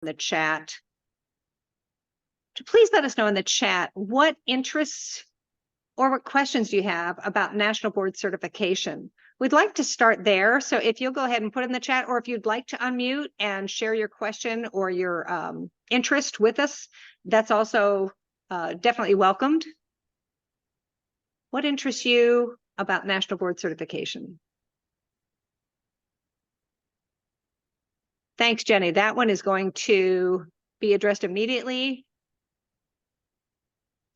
the chat. Please let us know in the chat what interests or what questions do you have about National Board Certification. We'd like to start there. So if you'll go ahead and put it in the chat, or if you'd like to unmute and share your question or your interest with us, that's also definitely welcomed. What interests you about National Board Certification? Thanks, Jenny. That one is going to be addressed immediately.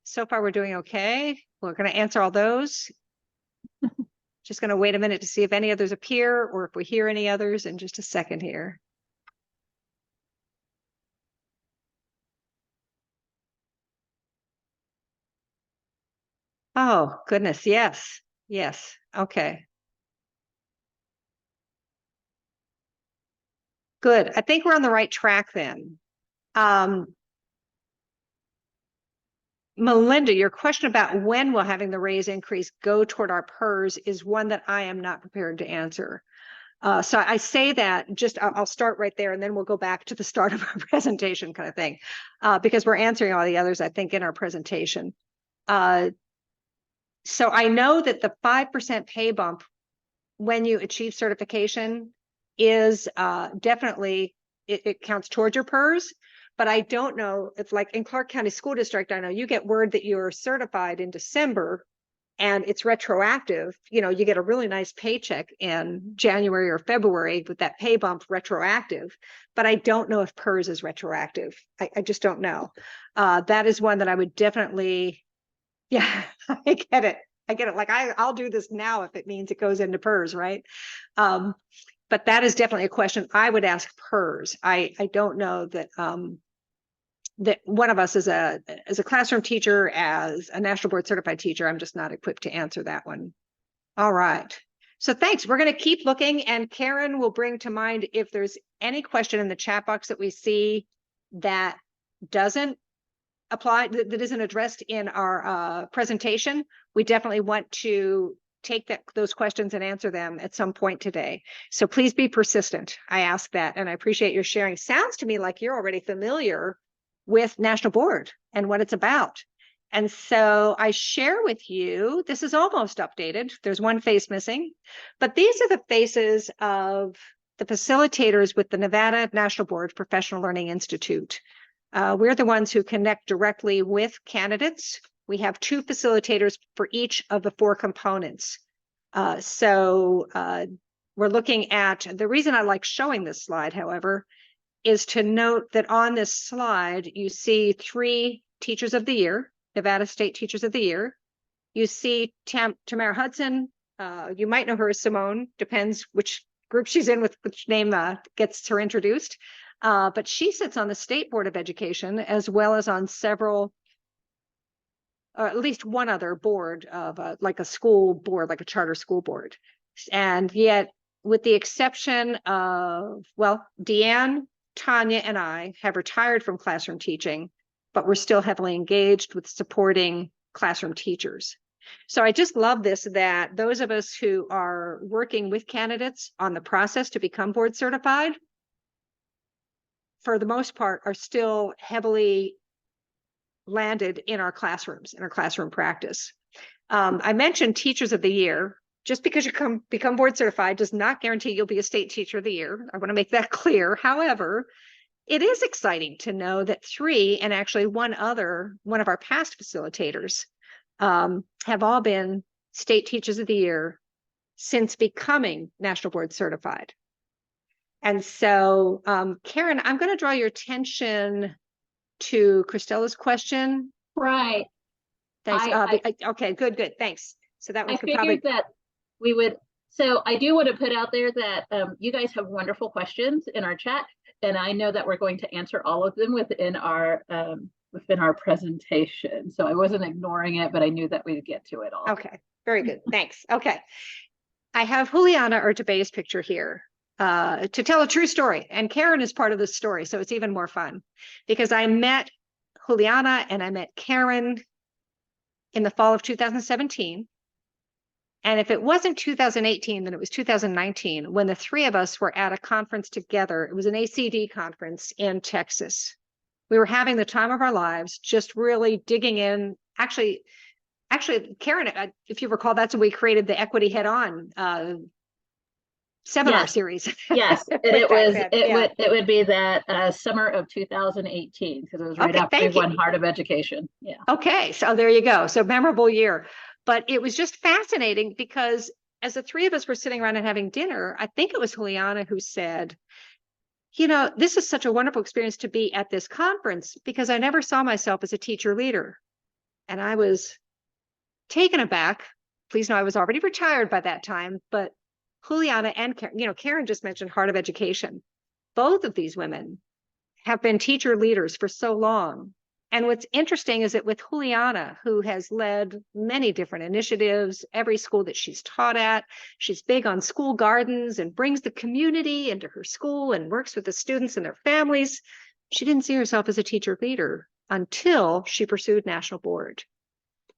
So far, we're doing okay. We're going to answer all those. Just going to wait a minute to see if any others appear or if we hear any others in just a second here. Oh, goodness. Yes. Yes. Okay. Good. I think we're on the right track then. Melinda, your question about when will having the raise increase go toward our PERS is one that I am not prepared to answer. So I say that just, I'll start right there and then we'll go back to the start of our presentation kind of thing, because we're answering all the others, I think, in our presentation. So I know that the 5% pay bump when you achieve certification is definitely, it counts towards your PERS. But I don't know if, like in Clark County School District, I know you get word that you're certified in December and it's retroactive. You know, you get a really nice paycheck in January or February with that pay bump retroactive. But I don't know if PERS is retroactive. I just don't know. That is one that I would definitely, yeah, I get it. I get it. Like I'll do this now if it means it goes into PERS, right? But that is definitely a question I would ask PERS. I don't know that that one of us as a classroom teacher, as a National Board Certified teacher, I'm just not equipped to answer that one. All right. So thanks. We're going to keep looking, and Karen will bring to mind if there's any question in the chat box that we see that doesn't apply, that isn't addressed in our presentation. We definitely want to take those questions and answer them at some point today. So please be persistent. I ask that, and I appreciate your sharing. Sounds to me like you're already familiar with National Board and what it's about. And so I share with you, this is almost updated. There's one face missing, but these are the faces of the facilitators with the Nevada National Board Professional Learning Institute. We're the ones who connect directly with candidates. We have 2 facilitators for each of the 4 components. So we're looking at, the reason I like showing this slide, however, is to note that on this slide, you see 3 Teachers of the Year, Nevada State Teachers of the Year. You see Tamara Hudson. You might know her as Simone, depends which group she's in, with which name gets her introduced. But she sits on the State Board of Education, as well as on several, or at least one other board of like a school board, like a charter school board. And yet, with the exception of, well, Deanne, Tanya, and I have retired from classroom teaching, but we're still heavily engaged with supporting classroom teachers. So I just love this, that those of us who are working with candidates on the process to become board certified, for the most part, are still heavily landed in our classrooms, in our classroom practice. I mentioned Teachers of the Year. Just because you become board certified does not guarantee you'll be a state teacher of the year. I want to make that clear. However, it is exciting to know that 3, and actually one of our past facilitators, have all been state teachers of the year since becoming National Board Certified. And so, Karen, I'm going to draw your attention to Christella's question. Right. Thanks. Okay, good. Thanks. So that one could figured that we would. So I do want to put out there that you guys have wonderful questions in our chat, and I know that we're going to answer all of them within our presentation. So I wasn't ignoring it, but I knew that we'd get to it all. Okay, very good. Thanks. Okay. I have Juliana Urtabe's picture here to tell a true story. And Karen is part of this story, so it's even more fun because I met Juliana and I met Karen in the fall of 2017. And if it wasn't 2018, then it was 2019 when the three of us were at a conference together. It was an ACD conference in Texas. We were having the time of our lives, just really digging in. Actually, Karen, if you recall, that's when we created the Equity Head On seminar series. Yes, and it would be that summer of 2018 because it was right after we won Heart of Education. Yeah. Okay, so there you go. So memorable year, but it was just fascinating because as the three of us were sitting around and having dinner, I think it was Juliana who said, you know, this is such a wonderful experience to be at this conference because I never saw myself as a teacher leader. And I was taken aback. Please know I was already retired by that time, but Juliana and Karen, you know, Karen just mentioned Heart of Education. Both of these women have been teacher leaders for so long. And what's interesting is that with Juliana, who has led many different initiatives, every school that she's taught at, she's big on school gardens and brings the community into her school and works with the students and their families. She didn't see herself as a teacher leader until she pursued national board.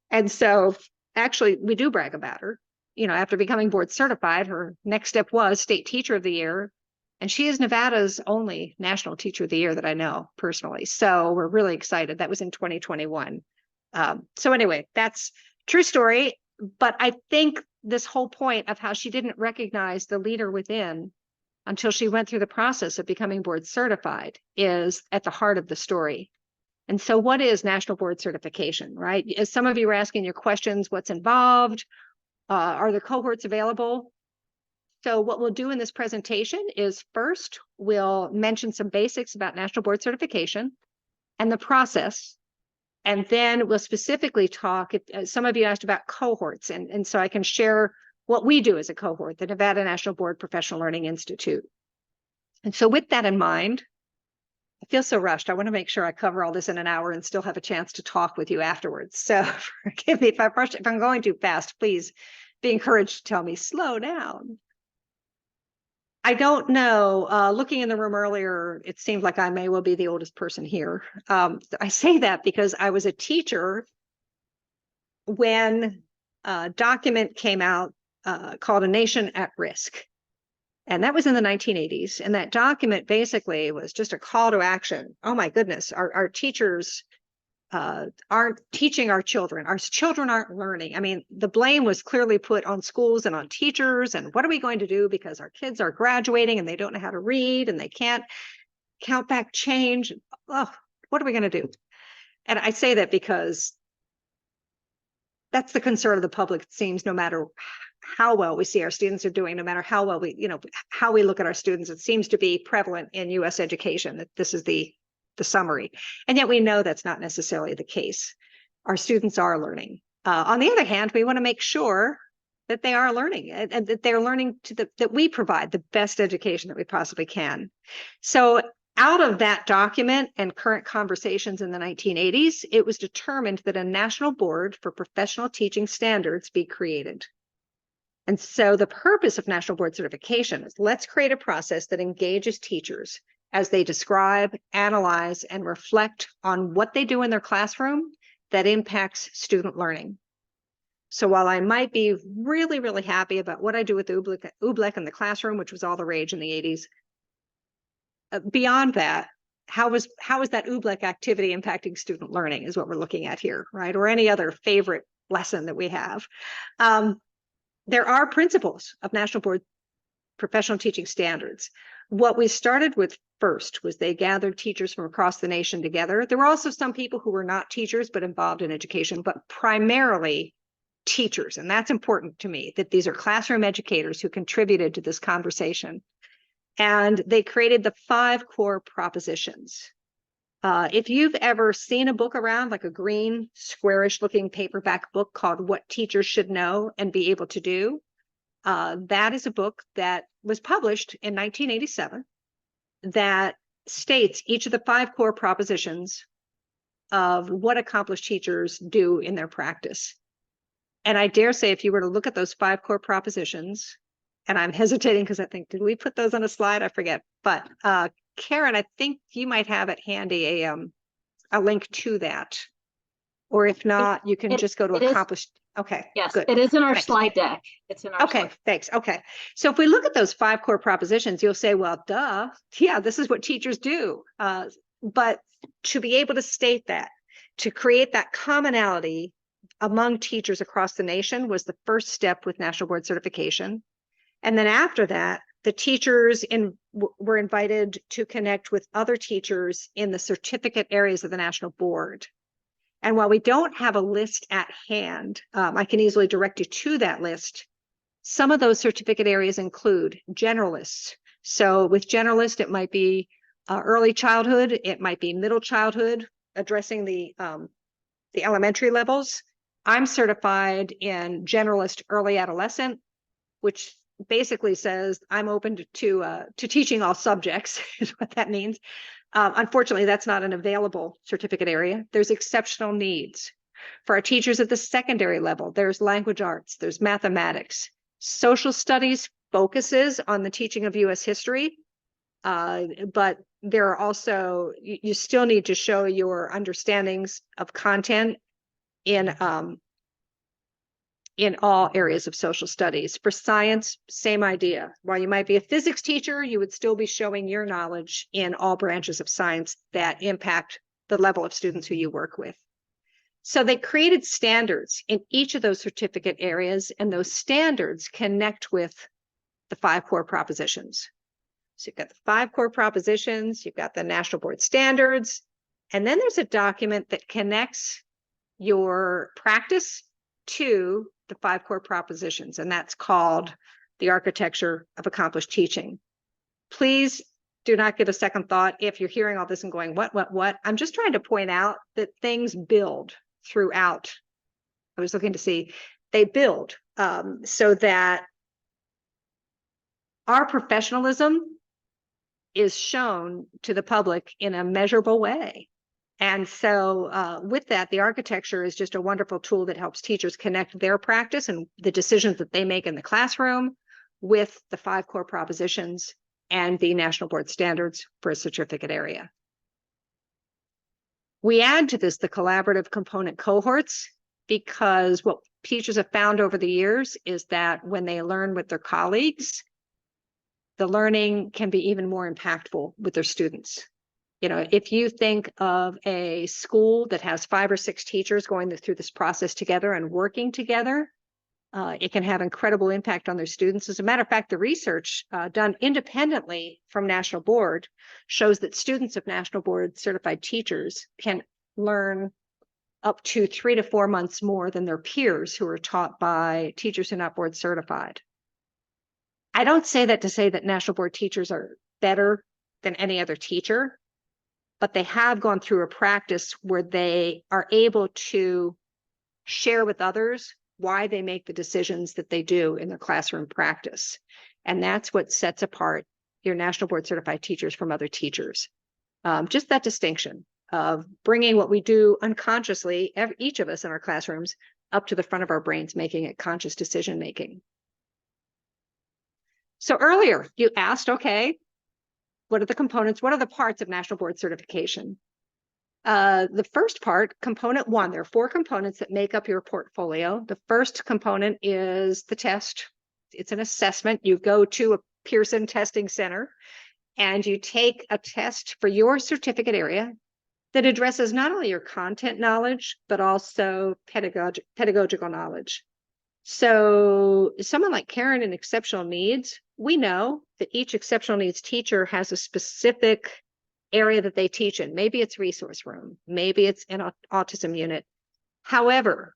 And so actually, we do brag about her. You know, after becoming board certified, her next step was State Teacher of the Year. And she is Nevada's only National Teacher of the Year that I know personally. So we're really excited. That was in 2021. So anyway, that's true story. But I think this whole point of how she didn't recognize the leader within until she went through the process of becoming board certified is at the heart of the story. And so what is National Board Certification, right? As some of you were asking your questions, what's involved? Are the cohorts available? So what we'll do in this presentation is first, we'll mention some basics about National Board Certification and the process. And then we'll specifically talk, some of you asked about cohorts, and so I can share what we do as a cohort, the Nevada National Board Professional Learning Institute. And so with that in mind, I feel so rushed. I want to make sure I cover all this in an hour and still have a chance to talk with you afterwards. So forgive me if I'm going too fast, please be encouraged to tell me, slow down. I don't know, looking in the room earlier, it seemed like I may well be the oldest person here. I say that because I was a teacher when a document came out called A Nation at Risk. And that was in the 1980s. And that document basically was just a call to action. Oh my goodness, our teachers aren't teaching our children. Our children aren't learning. I mean, the blame was clearly put on schools and on teachers. And what are we going to do because our kids are graduating and they don't know how to read and they can't count back change? Oh, what are we going to do? And I say that because that's the concern of the public, it seems, no matter how well we see our students are doing, no matter how well we, you know, how we look at our students, it seems to be prevalent in U.S. education that this is the summary. And yet we know that's not necessarily the case. Our students are learning. On the other hand, we want to make sure that they are learning and that they're learning that we provide the best education that we possibly can. So out of that document and current conversations in the 1980s, it was determined that a national board for professional teaching standards be created. And so the purpose of National Board Certification is let's create a process that engages teachers as they describe, analyze, and reflect on what they do in their classroom that impacts student learning. So while I might be really, really happy about what I do with Oobleck in the classroom, which was all the rage in the 80s, beyond that, how is that Oobleck activity impacting student learning is what we're looking at here, right? Or any other favorite lesson that we have. There are principles of National Board Professional Teaching Standards. What we started with first was they gathered teachers from across the nation together. There were also some people who were not teachers, but involved in education, but primarily teachers. And that's important to me, that these are classroom educators who contributed to this conversation. And they created the 5 core propositions. If you've ever seen a book around, like a green, squarish looking paperback book called What Teachers Should Know and Be Able to Do, that is a book that was published in 1987 that states each of the 5 core propositions of what accomplished teachers do in their practice. And I dare say if you were to look at those 5 core propositions, and I'm hesitating because I think, did we put those on a slide? I forget. But Karen, I think you might have it handy, a link to that. Or if not, you can just go to accomplished. Okay, Yes, good. it is in our Thanks. slide deck. It's in our Okay, slide. thanks. Okay. So if we look at those 5 core propositions, you'll say, well, duh, yeah, this is what teachers do. But to be able to state that, to create that commonality among teachers across the nation was the first step with National Board Certification. And then after that, the teachers were invited to connect with other teachers in the certificate areas of the National Board. And while we don't have a list at hand, I can easily direct you to that list. Some of those certificate areas include generalists. So with generalist, it might be early childhood, it might be middle childhood, addressing the elementary levels. I'm certified in generalist early adolescent, which basically says I'm open to teaching all subjects, is what that means. Unfortunately, that's not an available certificate area. There's exceptional needs. For our teachers at the secondary level, there's language arts, there's mathematics. Social studies focuses on the teaching of U.S. history, but there are also, you still need to show your understandings of content in all areas of social studies. For science, same idea. While you might be a physics teacher, you would still be showing your knowledge in all branches of science that impact the level of students who you work with. So they created standards in each of those certificate areas, and those standards connect with the 5 core propositions. So you've got the 5 core propositions, you've got the National Board standards, and then there's a document that connects your practice to the 5 core propositions, and that's called the Architecture of Accomplished Teaching. Please do not get a second thought if you're hearing all this and going, what? I'm just trying to point out that things build throughout. I was looking to see, they build so that our professionalism is shown to the public in a measurable way. And so with that, the architecture is just a wonderful tool that helps teachers connect their practice and the decisions that they make in the classroom with the 5 core propositions and the National Board standards for a certificate area. We add to this the collaborative component cohorts, because what teachers have found over the years is that when they learn with their colleagues, the learning can be even more impactful with their students. You know, if you think of a school that has 5 or 6 teachers going through this process together and working together, it can have incredible impact on their students. As a matter of fact, the research done independently from National Board shows that students of National Board certified teachers can learn up to 3 to 4 months more than their peers who are taught by teachers who are not board certified. I don't say that to say that National Board teachers are better than any other teacher, but they have gone through a practice where they are able to share with others why they make the decisions that they do in their classroom practice. And that's what sets apart your National Board certified teachers from other teachers. Just that distinction of bringing what we do unconsciously, each of us in our classrooms, up to the front of our brains, making it conscious decision making. So earlier you asked, okay, what are the components? What are the parts of National Board certification? The first part, component 1, there are 4 components that make up your portfolio. The first component is the test. It's an assessment. You go to a Pearson testing center and you take a test for your certificate area that addresses not only your content knowledge, but also pedagogical knowledge. So someone like Karen in exceptional needs, we know that each exceptional needs teacher has a specific area that they teach in. Maybe it's resource room, maybe it's an autism unit. However,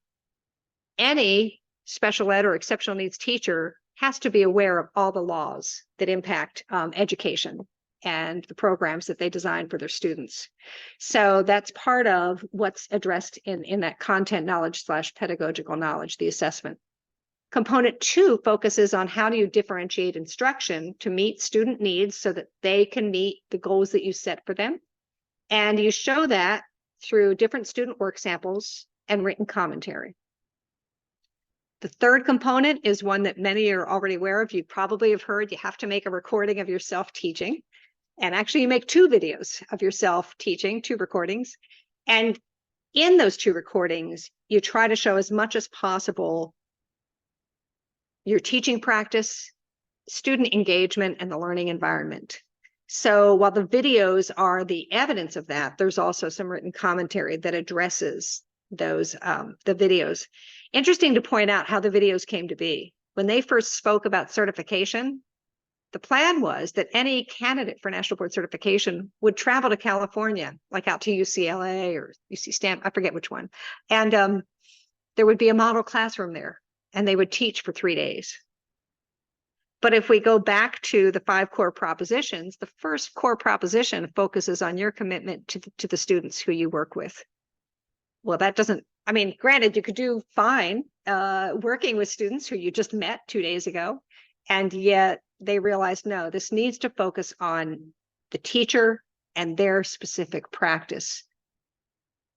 any special ed or exceptional needs teacher has to be aware of all the laws that impact education and the programs that they design for their students. So that's part of what's addressed in that content knowledge / pedagogical knowledge, the assessment. Component 2 focuses on how do you differentiate instruction to meet student needs so that they can meet the goals that you set for them. And you show that through different student work samples and written commentary. The third component is one that many are already aware of. You probably have heard you have to make a recording of yourself teaching. And actually you make 2 videos of yourself teaching, 2 recordings. And in those 2 recordings, you try to show as much as possible your teaching practice, student engagement, and the learning environment. So while the videos are the evidence of that, there's also some written commentary that addresses those, the videos. Interesting to point out how the videos came to be. When they first spoke about certification, the plan was that any candidate for National Board certification would travel to California, like out to UCLA or UC Stanford, I forget which one. And there would be a model classroom there, and they would teach for 3 days. But if we go back to the 5 core propositions, the first core proposition focuses on your commitment to the students who you work with. Well, that doesn't, I mean, granted, you could do fine working with students who you just met 2 days ago, and yet they realized, no, this needs to focus on the teacher and their specific practice.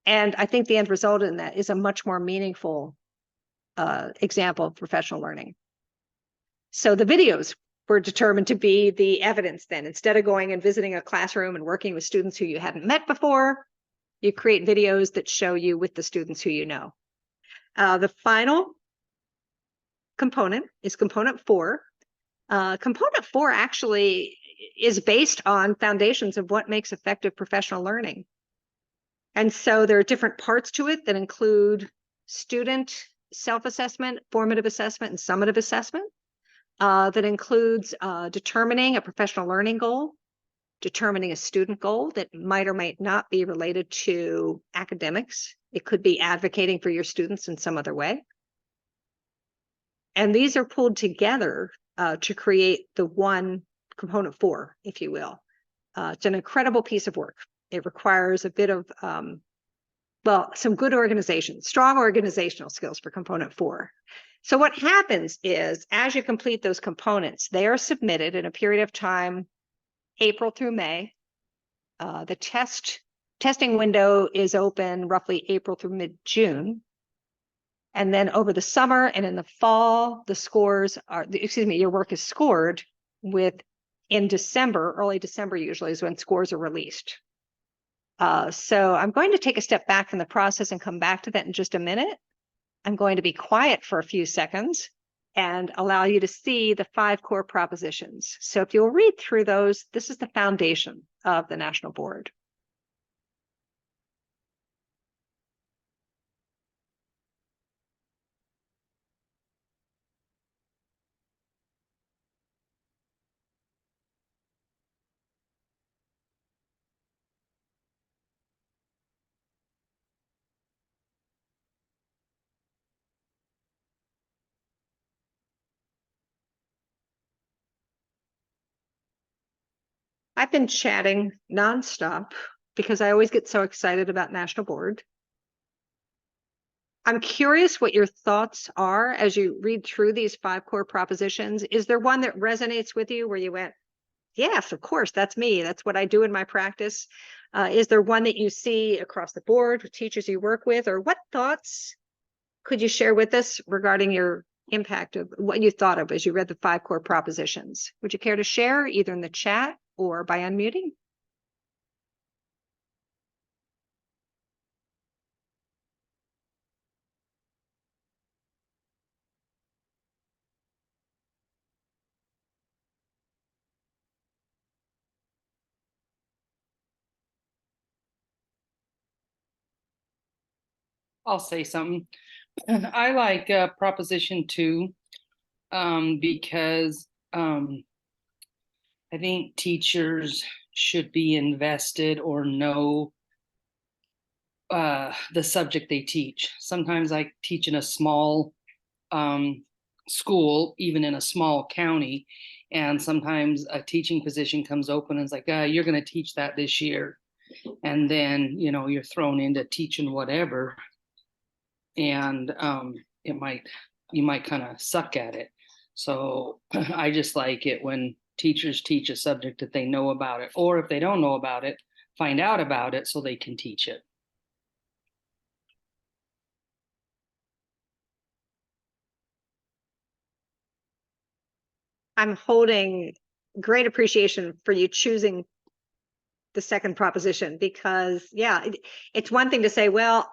And I think the end result in that is a much more meaningful example of professional learning. So the videos were determined to be the evidence then. Instead of going and visiting a classroom and working with students who you hadn't met before, you create videos that show you with the students who you know. The final component is component 4. Component 4 actually is based on foundations of what makes effective professional learning. And so there are different parts to it that include student self-assessment, formative assessment, and summative assessment. That includes determining a professional learning goal, determining a student goal that might or might not be related to academics. It could be advocating for your students in some other way. And these are pulled together to create the one component 4, if you will. It's an incredible piece of work. It requires a bit of, well, some good organization, strong organizational skills for component 4. So what happens is, as you complete those components, they are submitted in a period of time, April through May. The testing window is open roughly April through mid-June. And then over the summer and in the fall, the scores are, excuse me, your work is scored in December, early December usually is when scores are released. So I'm going to take a step back from the process and come back to that in just a minute. I'm going to be quiet for a few seconds and allow you to see the 5 core propositions. So if you'll read through those, this is the foundation of the National Board. I've been chatting nonstop because I always get so excited about National Board. I'm curious what your thoughts are as you read through these 5 core propositions. Is there one that resonates with you where you went, yes, of course, that's me. That's what I do in my practice. Is there one that you see across the board with teachers you work with, or what thoughts could you share with us regarding your impact of what you thought of as you read the 5 core propositions? Would you care to share either in the chat or by unmuting? I'll say something. I like Proposition 2 because I think teachers should be invested or know the subject they teach. Sometimes I teach in a small school, even in a small county, and sometimes a teaching position comes open and it's like, you're going to teach that this year. And then, you're thrown into teaching whatever. And you might kind of suck at it. So I just like it when teachers teach a subject that they know about it, or if they don't know about it, find out about it so they can teach it. I'm holding great appreciation for you choosing the second proposition because, yeah, it's one thing to say, well,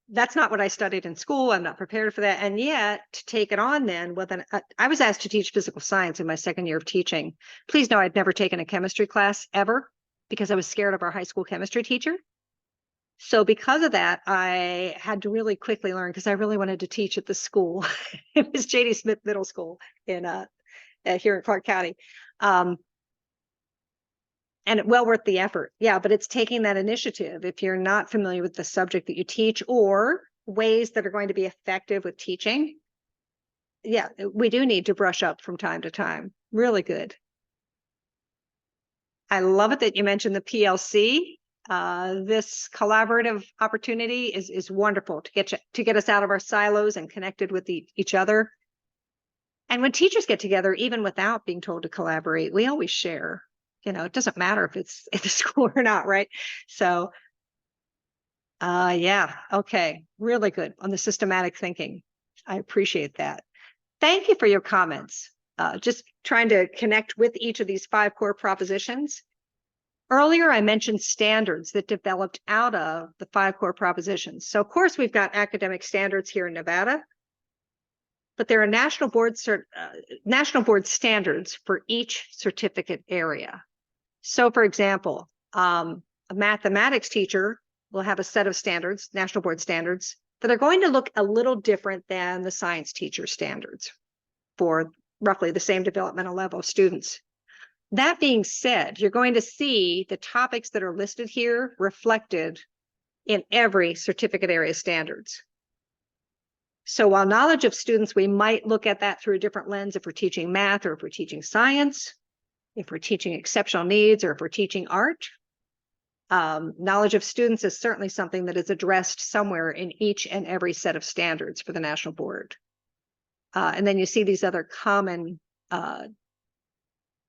That's not what I studied in school. I'm not prepared for that. And yet to take it on then with I was asked to teach physical science in my second year of teaching. Please know I'd never taken a chemistry class ever because I was scared of our high school chemistry teacher. So because of that, I had to really quickly learn because I really wanted to teach at the school. It was J.D. Smith Middle School in here in Clark County. And well worth the effort. Yeah, but it's taking that initiative. If you're not familiar with the subject that you teach or ways that are going to be effective with teaching, yeah, we do need to brush up from time to time. Really good. I love it that you mentioned the PLC. This collaborative opportunity is wonderful to get us out of our silos and connected with each other. And when teachers get together, even without being told to collaborate, we always share. You know, it doesn't matter if it's at the school or not, right? So, yeah, okay, really good on the systematic thinking. I appreciate that. Thank you for your comments. Just trying to connect with each of these 5 core propositions. Earlier, I mentioned standards that developed out of the 5 core propositions. So, of course, we've got academic standards here in Nevada, but there are national board standards for each certificate area. So, for example, a mathematics teacher will have a set of standards, national board standards, that are going to look a little different than the science teacher standards for roughly the same developmental level of students. That being said, you're going to see the topics that are listed here reflected in every certificate area standards. So while knowledge of students, we might look at that through a different lens if we're teaching math or if we're teaching science, if we're teaching exceptional needs or if we're teaching art. Knowledge of students is certainly something that is addressed somewhere in each and every set of standards for the National Board. And then you see these other common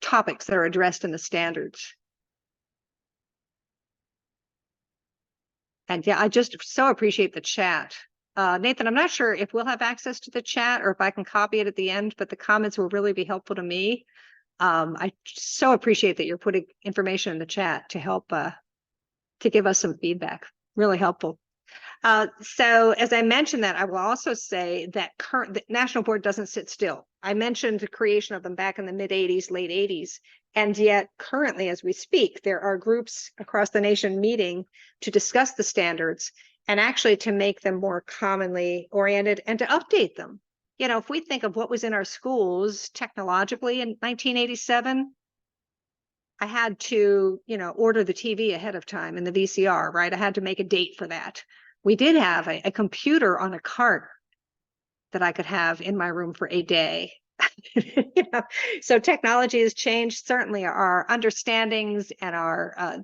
topics that are addressed in the standards. And yeah, I just so appreciate the chat. Nathan, I'm not sure if we'll have access to the chat or if I can copy it at the end, but the comments will really be helpful to me. I so appreciate that you're putting information in the chat to help to give us some feedback. Really helpful. So as I mentioned that, I will also say that the National Board doesn't sit still. I mentioned the creation of them back in the mid 80s, late 80s, and yet currently as we speak, there are groups across the nation meeting to discuss the standards and actually to make them more commonly oriented and to update them. You know, if we think of what was in our schools technologically in 1987, I had to, you know, order the TV ahead of time in the VCR, right? I had to make a date for that. We did have a computer on a cart that I could have in my room for a day. You know, so technology has changed. Certainly our understandings and our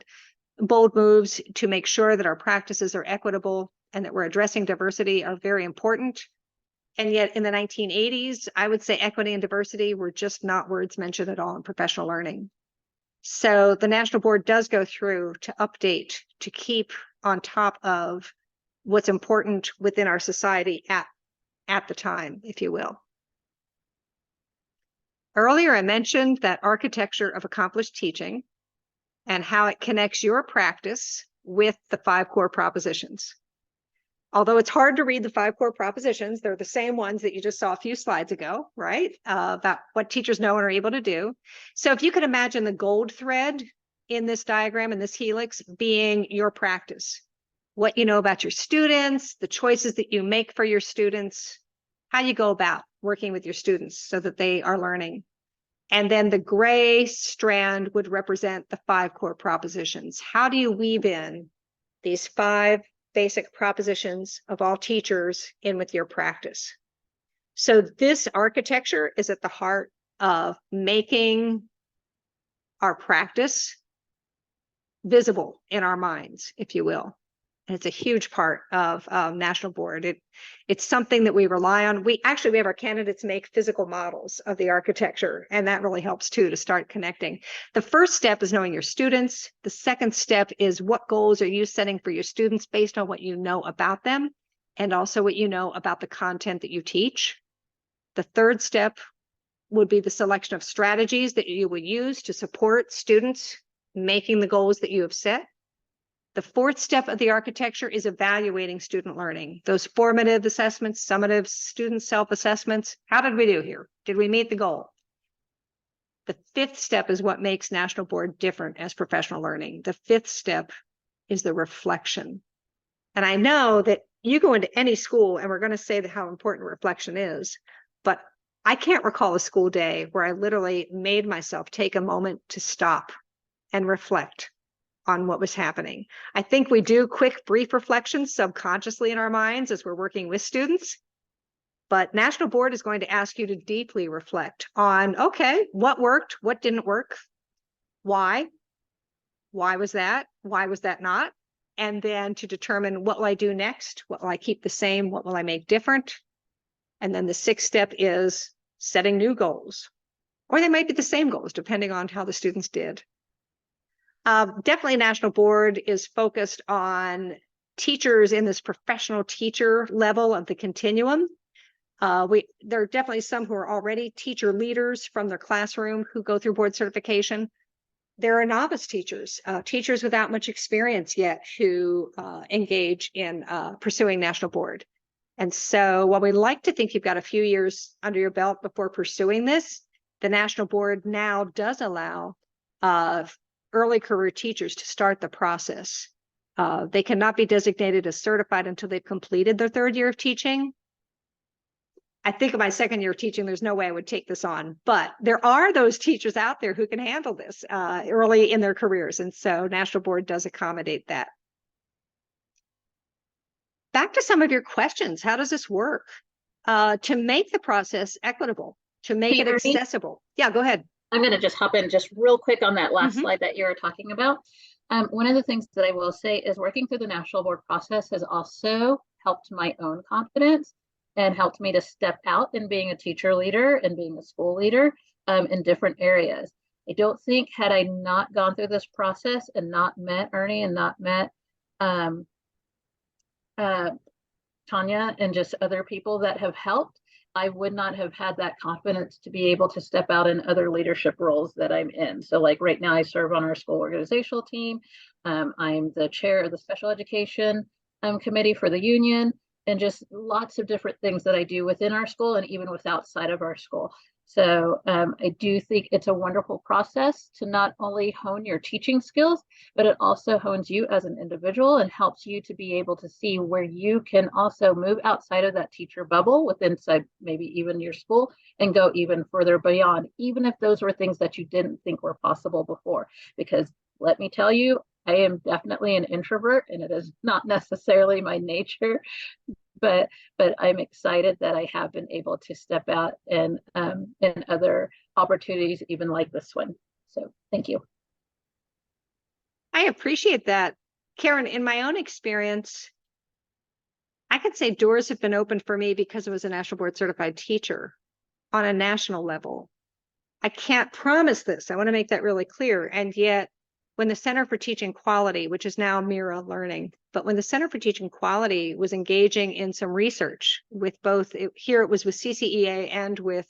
bold moves to make sure that our practices are equitable and that we're addressing diversity are very important. And yet in the 1980s, I would say equity and diversity were just not words mentioned at all in professional learning. So the National Board does go through to update, to keep on top of what's important within our society at the time, if you will. Earlier, I mentioned that architecture of accomplished teaching and how it connects your practice with the 5 core propositions. Although it's hard to read the 5 core propositions, they're the same ones that you just saw a few slides ago, right? About what teachers know and are able to do. So if you could imagine the gold thread in this diagram, in this helix, being your practice, what you know about your students, the choices that you make for your students, how you go about working with your students so that they are learning. And then the gray strand would represent the 5 core propositions. How do you weave in these 5 basic propositions of all teachers in with your practice? So this architecture is at the heart of making our practice visible in our minds, if you will. And it's a huge part of National Board. It's something that we rely on. We have our candidates make physical models of the architecture, and that really helps too to start connecting. The first step is knowing your students. The second step is what goals are you setting for your students based on what you know about them and also what you know about the content that you teach. The third step would be the selection of strategies that you would use to support students making the goals that you have set. The fourth step of the architecture is evaluating student learning. Those formative assessments, summative student self-assessments. How did we do here? Did we meet the goal? The fifth step is what makes National Board different as professional learning. The fifth step is the reflection. And I know that you go into any school and we're going to say that how important reflection is, but I can't recall a school day where I literally made myself take a moment to stop and reflect on what was happening. I think we do quick, brief reflections subconsciously in our minds as we're working with students, but National Board is going to ask you to deeply reflect on, okay, what worked, what didn't work, why was that, why was that not? And then to determine what will I do next, what will I keep the same, what will I make different? And then the sixth step is setting new goals, or they might be the same goals depending on how the students did. Definitely National Board is focused on teachers in this professional teacher level of the continuum. There are definitely some who are already teacher leaders from their classroom who go through board certification. There are novice teachers, teachers without much experience yet who engage in pursuing National Board. And so while we like to think you've got a few years under your belt before pursuing this, the National Board now does allow early career teachers to start the process. They cannot be designated as certified until they've completed their third year of teaching. I think of my second year of teaching, there's no way I would take this on, but there are those teachers out there who can handle this early in their careers. And so National Board does accommodate that. Back to some of your questions. How does this work? To make the process equitable, to make it accessible. Yeah, go ahead. I'm going to just hop in just real quick on that last slide that you were talking about. One of the things that I will say is working through the National Board process has also helped my own confidence and helped me to step out in being a teacher leader and being a school leader in different areas. I don't think had I not gone through this process and not met Ernie and not met Tanya and just other people that have helped, I would not have had that confidence to be able to step out in other leadership roles that I'm in. So like right now I serve on our school organizational team. I'm the chair of the special education committee for the union, and just lots of different things that I do within our school and even with outside of our school. So I do think it's a wonderful process to not only hone your teaching skills, but it also hones you as an individual and helps you to be able to see where you can also move outside of that teacher bubble within maybe even your school and go even further beyond, even if those were things that you didn't think were possible before. Because let me tell you, I am definitely an introvert and it is not necessarily my nature, but I'm excited that I have been able to step out and in other opportunities, even like this one. So thank you. I appreciate that. Karen, in my own experience, I could say doors have been opened for me because I was a National Board certified teacher on a national level. I can't promise this. I want to make that really clear. And yet, when the Center for Teaching Quality, which is now Mira Learning, but when the Center for Teaching Quality was engaging in some research with both, here it was with CCEA and with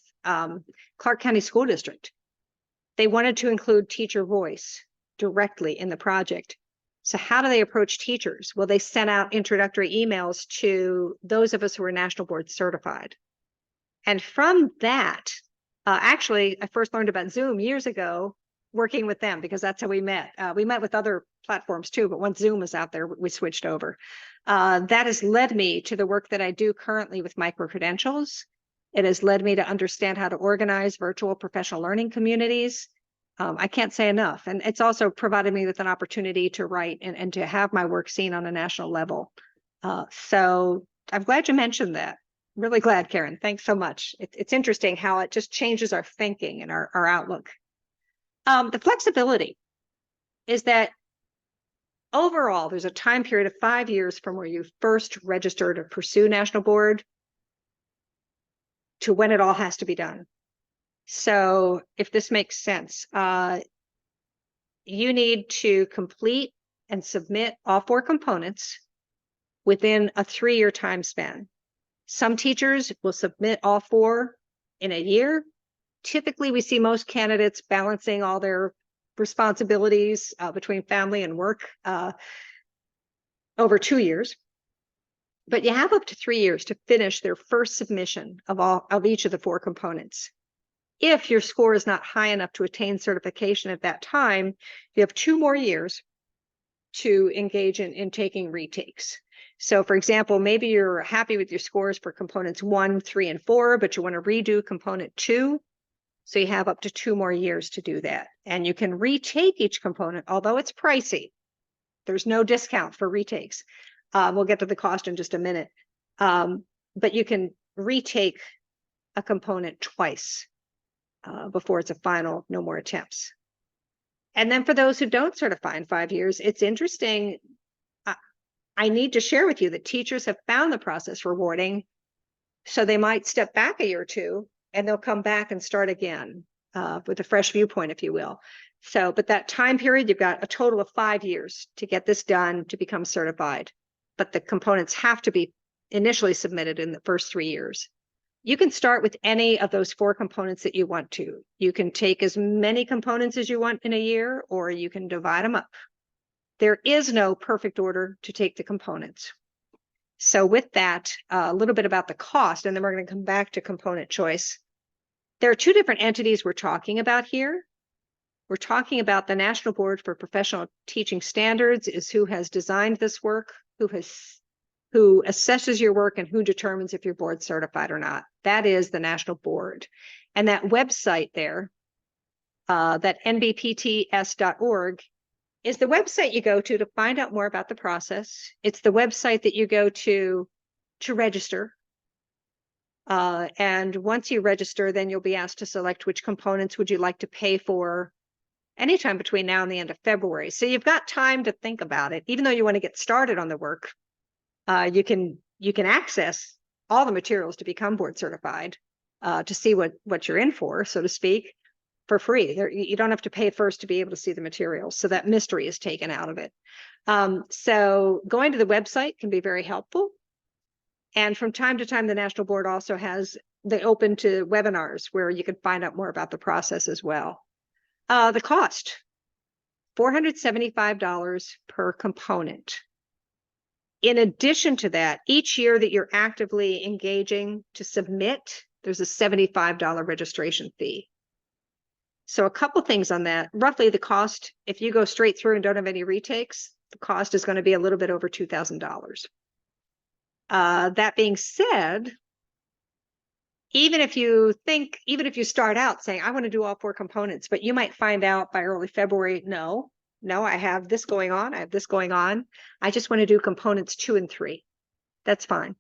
Clark County School District, they wanted to include teacher voice directly in the project. So how do they approach teachers? Well, they sent out introductory emails to those of us who were National Board certified. And from that, actually, I first learned about Zoom years ago, working with them, because that's how we met. We met with other platforms too, but once Zoom was out there, we switched over. That has led me to the work that I do currently with micro-credentials. It has led me to understand how to organize virtual professional learning communities. I can't say enough. And it's also provided me with an opportunity to write and to have my work seen on a national level. So I'm glad you mentioned that. Really glad, Karen. Thanks so much. It's interesting how it just changes our thinking and our outlook. The flexibility is that overall, there's a time period of 5 years from where you first register to pursue National Board to when it all has to be done. So if this makes sense, you need to complete and submit all 4 components within a 3-year time span. Some teachers will submit all 4 in a year. Typically, we see most candidates balancing all their responsibilities between family and work over 2 years. But you have up to 3 years to finish their first submission of each of the 4 components. If your score is not high enough to attain certification at that time, you have 2 more years to engage in taking retakes. So for example, maybe you're happy with your scores for components 1, 3, and 4, but you want to redo component 2. So you have up to 2 more years to do that. And you can retake each component, although it's pricey. There's no discount for retakes. We'll get to the cost in just a minute. But you can retake a component twice before it's a final, no more attempts. And then for those who don't certify in 5 years, it's interesting. I need to share with you that teachers have found the process rewarding. So they might step back a year or 2 and they'll come back and start again with a fresh viewpoint, if you will. So, but that time period, you've got a total of 5 years to get this done to become certified. But the components have to be initially submitted in the first 3 years. You can start with any of those 4 components that you want to. You can take as many components as you want in a year, or you can divide them up. There is no perfect order to take the components. So with that, a little bit about the cost, and then we're going to come back to component choice. There are 2 different entities we're talking about here. We're talking about the National Board for Professional Teaching Standards is who has designed this work, who assesses your work, and who determines if you're board certified or not. That is the National Board. And that website there, that nbpts.org, is the website you go to find out more about the process. It's the website that you go to register. And once you register, then you'll be asked to select which components would you like to pay for anytime between now and the end of February. So you've got time to think about it. Even though you want to get started on the work, you can access all the materials to become board certified, to see what you're in for, so to speak, for free. You don't have to pay first to be able to see the materials. So that mystery is taken out of it. So going to the website can be very helpful. And from time to time, the National Board also they open to webinars where you can find out more about the process as well. The cost, $475 per component. In addition to that, each year that you're actively engaging to submit, there's a $75 registration fee. So a couple things on that. Roughly the cost, if you go straight through and don't have any retakes, the cost is going to be a little bit over $2,000. That being said, even if you start out saying, I want to do all 4 components, but you might find out by early February, no, I have this going on. I just want to do components 2 and 3. That's fine,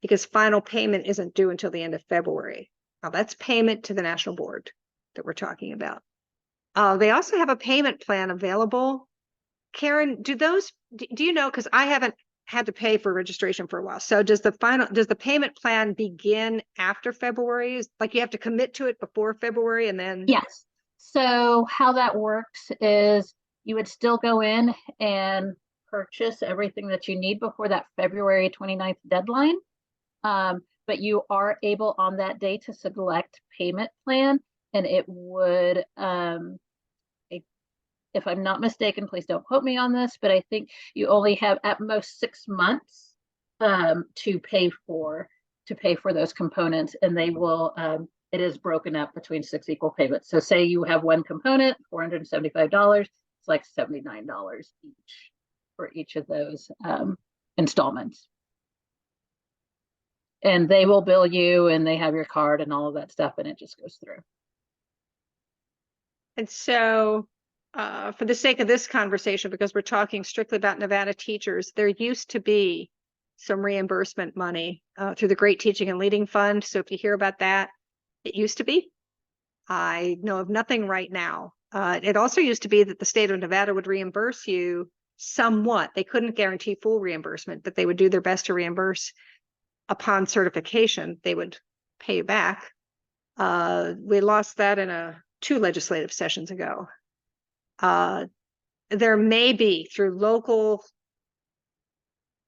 because final payment isn't due until the end of February. Now that's payment to the National Board that we're talking about. They also have a payment plan available. Karen, do you know, because I haven't had to pay for registration for a while. So does the payment plan begin after February? Like you have to commit to it before February and then? Yes. So how that works is you would still go in and purchase everything that you need before that February 29th deadline. But you are able on that day to select payment plan, and it would, if I'm not mistaken, please don't quote me on this, but I think you only have at most 6 months to pay for those components, and they will, it is broken up between 6 equal payments. So say you have one component, $475, it's like $79 each for each of those installments. And they will bill you, and they have your card and all of that stuff, and it just goes through. And so for the sake of this conversation, because we're talking strictly about Nevada teachers, there used to be some reimbursement money through the Great Teaching and Leading Fund. So if you hear about that, it used to be. I know of nothing right now. It also used to be that the state of Nevada would reimburse you somewhat. They couldn't guarantee full reimbursement, but they would do their best to reimburse upon certification. They would pay you back. We lost that in 2 legislative sessions ago. There may be through local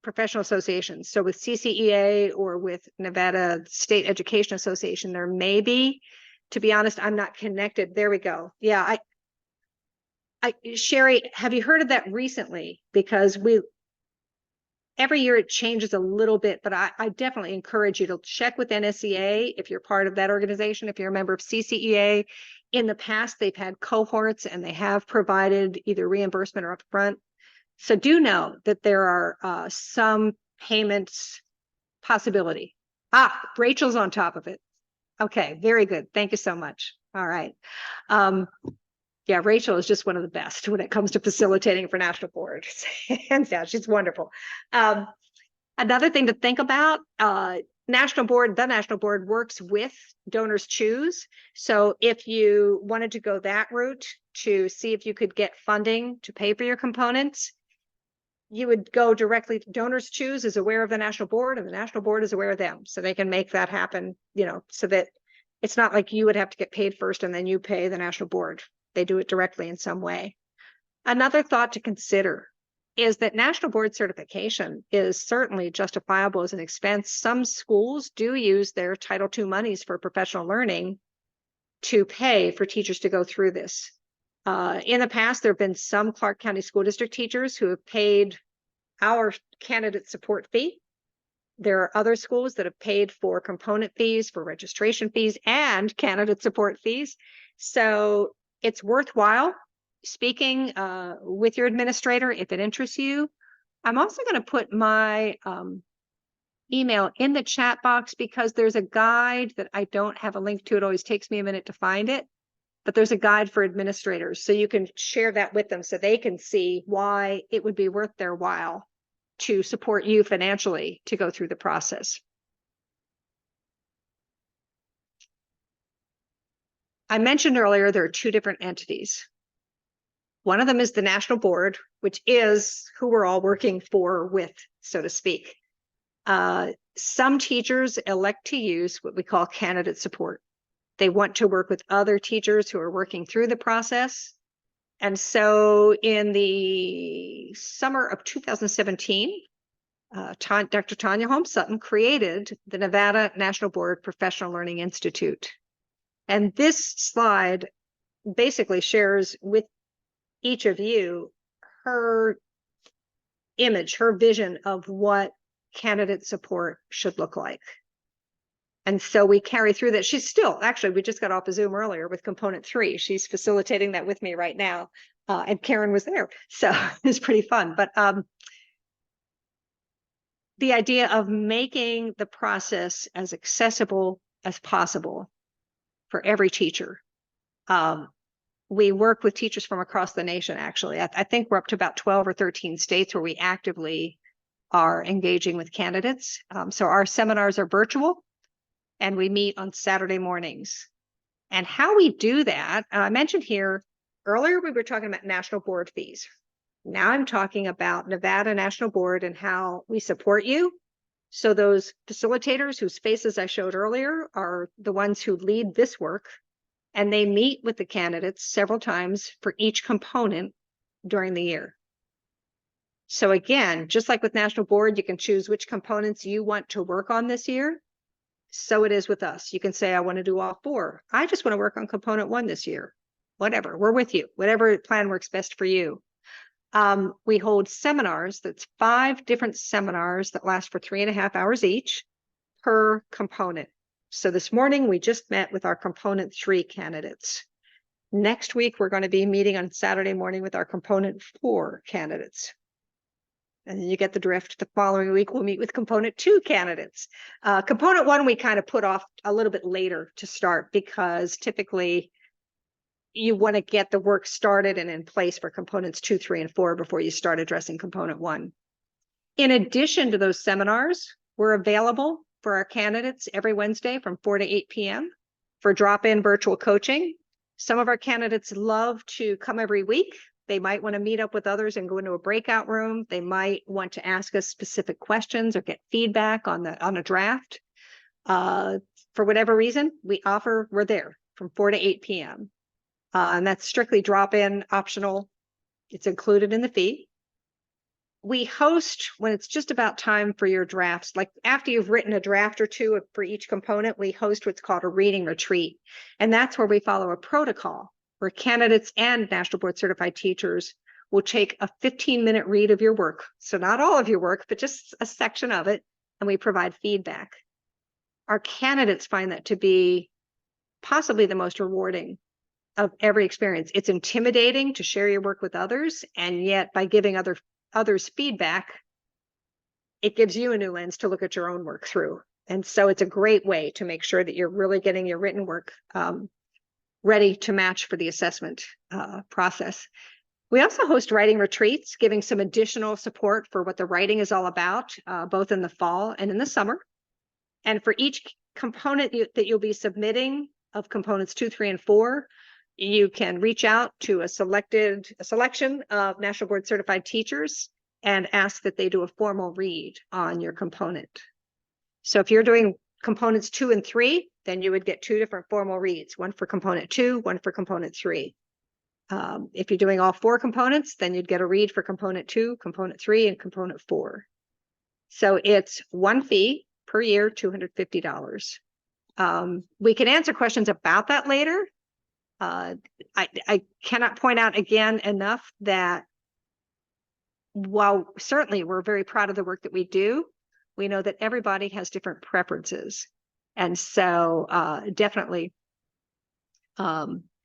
professional associations. So with CCEA or with Nevada State Education Association, there may be. To be honest, I'm not connected. There we go. Yeah, Sherry, have you heard of that recently? Because every year it changes a little bit, but I definitely encourage you to check with NSEA if you're part of that organization, if you're a member of CCEA. In the past, they've had cohorts and they have provided either reimbursement or upfront. So do know that there are some payments possibility. Rachel's on top of it. Okay, very good. Thank you so much. All right. Yeah, Rachel is just one of the best when it comes to facilitating for national board. Hands down, she's wonderful. Another thing to think about, the national board works with Donors Choose. So if you wanted to go that route to see if you could get funding to pay for your components, you would go directly to Donors Choose is aware of the national board and the national board is aware of them. So they can make that happen, so that it's not like you would have to get paid first and then you pay the national board. They do it directly in some way. Another thought to consider is that national board certification is certainly justifiable as an expense. Some schools do use their Title II monies for professional learning to pay for teachers to go through this. In the past, there have been some Clark County School District teachers who have paid our candidate support fee. There are other schools that have paid for component fees, for registration fees, and candidate support fees. So it's worthwhile speaking with your administrator if it interests you. I'm also going to put my email in the chat box because there's a guide that I don't have a link to. It always takes me a minute to find it, but there's a guide for administrators. So you can share that with them so they can see why it would be worth their while to support you financially to go through the process. I mentioned earlier there are two different entities. One of them is the national board, which is who we're all working with, so to speak. Some teachers elect to use what we call candidate support. They want to work with other teachers who are working through the process. And so in the summer of 2017, Dr. Tanya Holmes Sutton created the Nevada National Board Professional Learning Institute. And this slide basically shares with each of you her image, her vision of what candidate support should look like. And so we carry through that. She's still, actually, we just got off a Zoom earlier with component 3. She's facilitating that with me right now. And Karen was there. So it's pretty fun. But the idea of making the process as accessible as possible for every teacher. We work with teachers from across the nation, actually. I think we're up to about 12 or 13 states where we actively are engaging with candidates. So our seminars are virtual and we meet on Saturday mornings. And how we do that, I mentioned here, earlier we were talking about national board fees. Now I'm talking about Nevada National Board and how we support you. So those facilitators whose faces I showed earlier are the ones who lead this work, and they meet with the candidates several times for each component during the year. So again, just like with National Board, you can choose which components you want to work on this year. So it is with us. You can say, I want to do all 4. I just want to work on component 1 this year. Whatever, we're with you. Whatever plan works best for you. We hold seminars. That's 5 different seminars that last for 3.5 hours each per component. So this morning we just met with our component 3 candidates. Next week, we're going to be meeting on Saturday morning with our component 4 candidates. And then you get the drift. The following week, we'll meet with component 2 candidates. Component 1, we kind of put off a little bit later to start because typically you want to get the work started and in place for components 2, 3, and 4 before you start addressing component 1. In addition to those seminars, we're available for our candidates every Wednesday from 4 to 8 p.m. for drop-in virtual coaching. Some of our candidates love to come every week. They might want to meet up with others and go into a breakout room. They might want to ask us specific questions or get feedback on a draft. For whatever reason, we're there from 4 to 8 p.m. And that's strictly drop-in, optional. It's included in the fee. We host when it's just about time for your drafts, like after you've written a draft or 2 for each component, we host what's called a reading retreat. And that's where we follow a protocol where candidates and National Board Certified teachers we'll take a 15-minute read of your work. So not all of your work, but just a section of it, and we provide feedback. Our candidates find that to be possibly the most rewarding of every experience. It's intimidating to share your work with others, and yet by giving others feedback, it gives you a new lens to look at your own work through. And so it's a great way to make sure that you're really getting your written work ready to match for the assessment process. We also host writing retreats, giving some additional support for what the writing is all about, both in the fall and in the summer. And for each component that you'll be submitting of components 2, 3, and 4, you can reach out to a selection of National Board Certified teachers and ask that they do a formal read on your component. So if you're doing components 2 and 3, then you would get 2 different formal reads, one for component 2, one for component 3. If you're doing all 4 components, then you'd get a read for component 2, component 3, and component 4. So it's one fee per year, $250. We can answer questions about that later. I cannot point out again enough that while certainly we're very proud of the work that we do, we know that everybody has different preferences. And so definitely,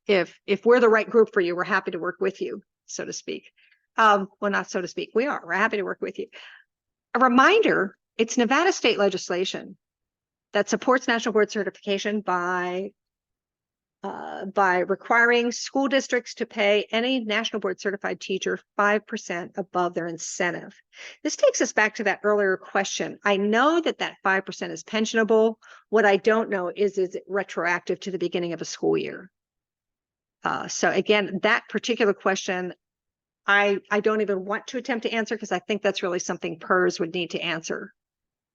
if we're the right group for you, we're happy to work with you, so to speak. Well, not so to speak, we're happy to work with you. A reminder, it's Nevada state legislation that supports National Board Certification by requiring school districts to pay any National Board Certified teacher 5% above their incentive. This takes us back to that earlier question. I know that 5% is pensionable. What I don't know is it retroactive to the beginning of a school year? So again, that particular question, I don't even want to attempt to answer because I think that's really something PERS would need to answer.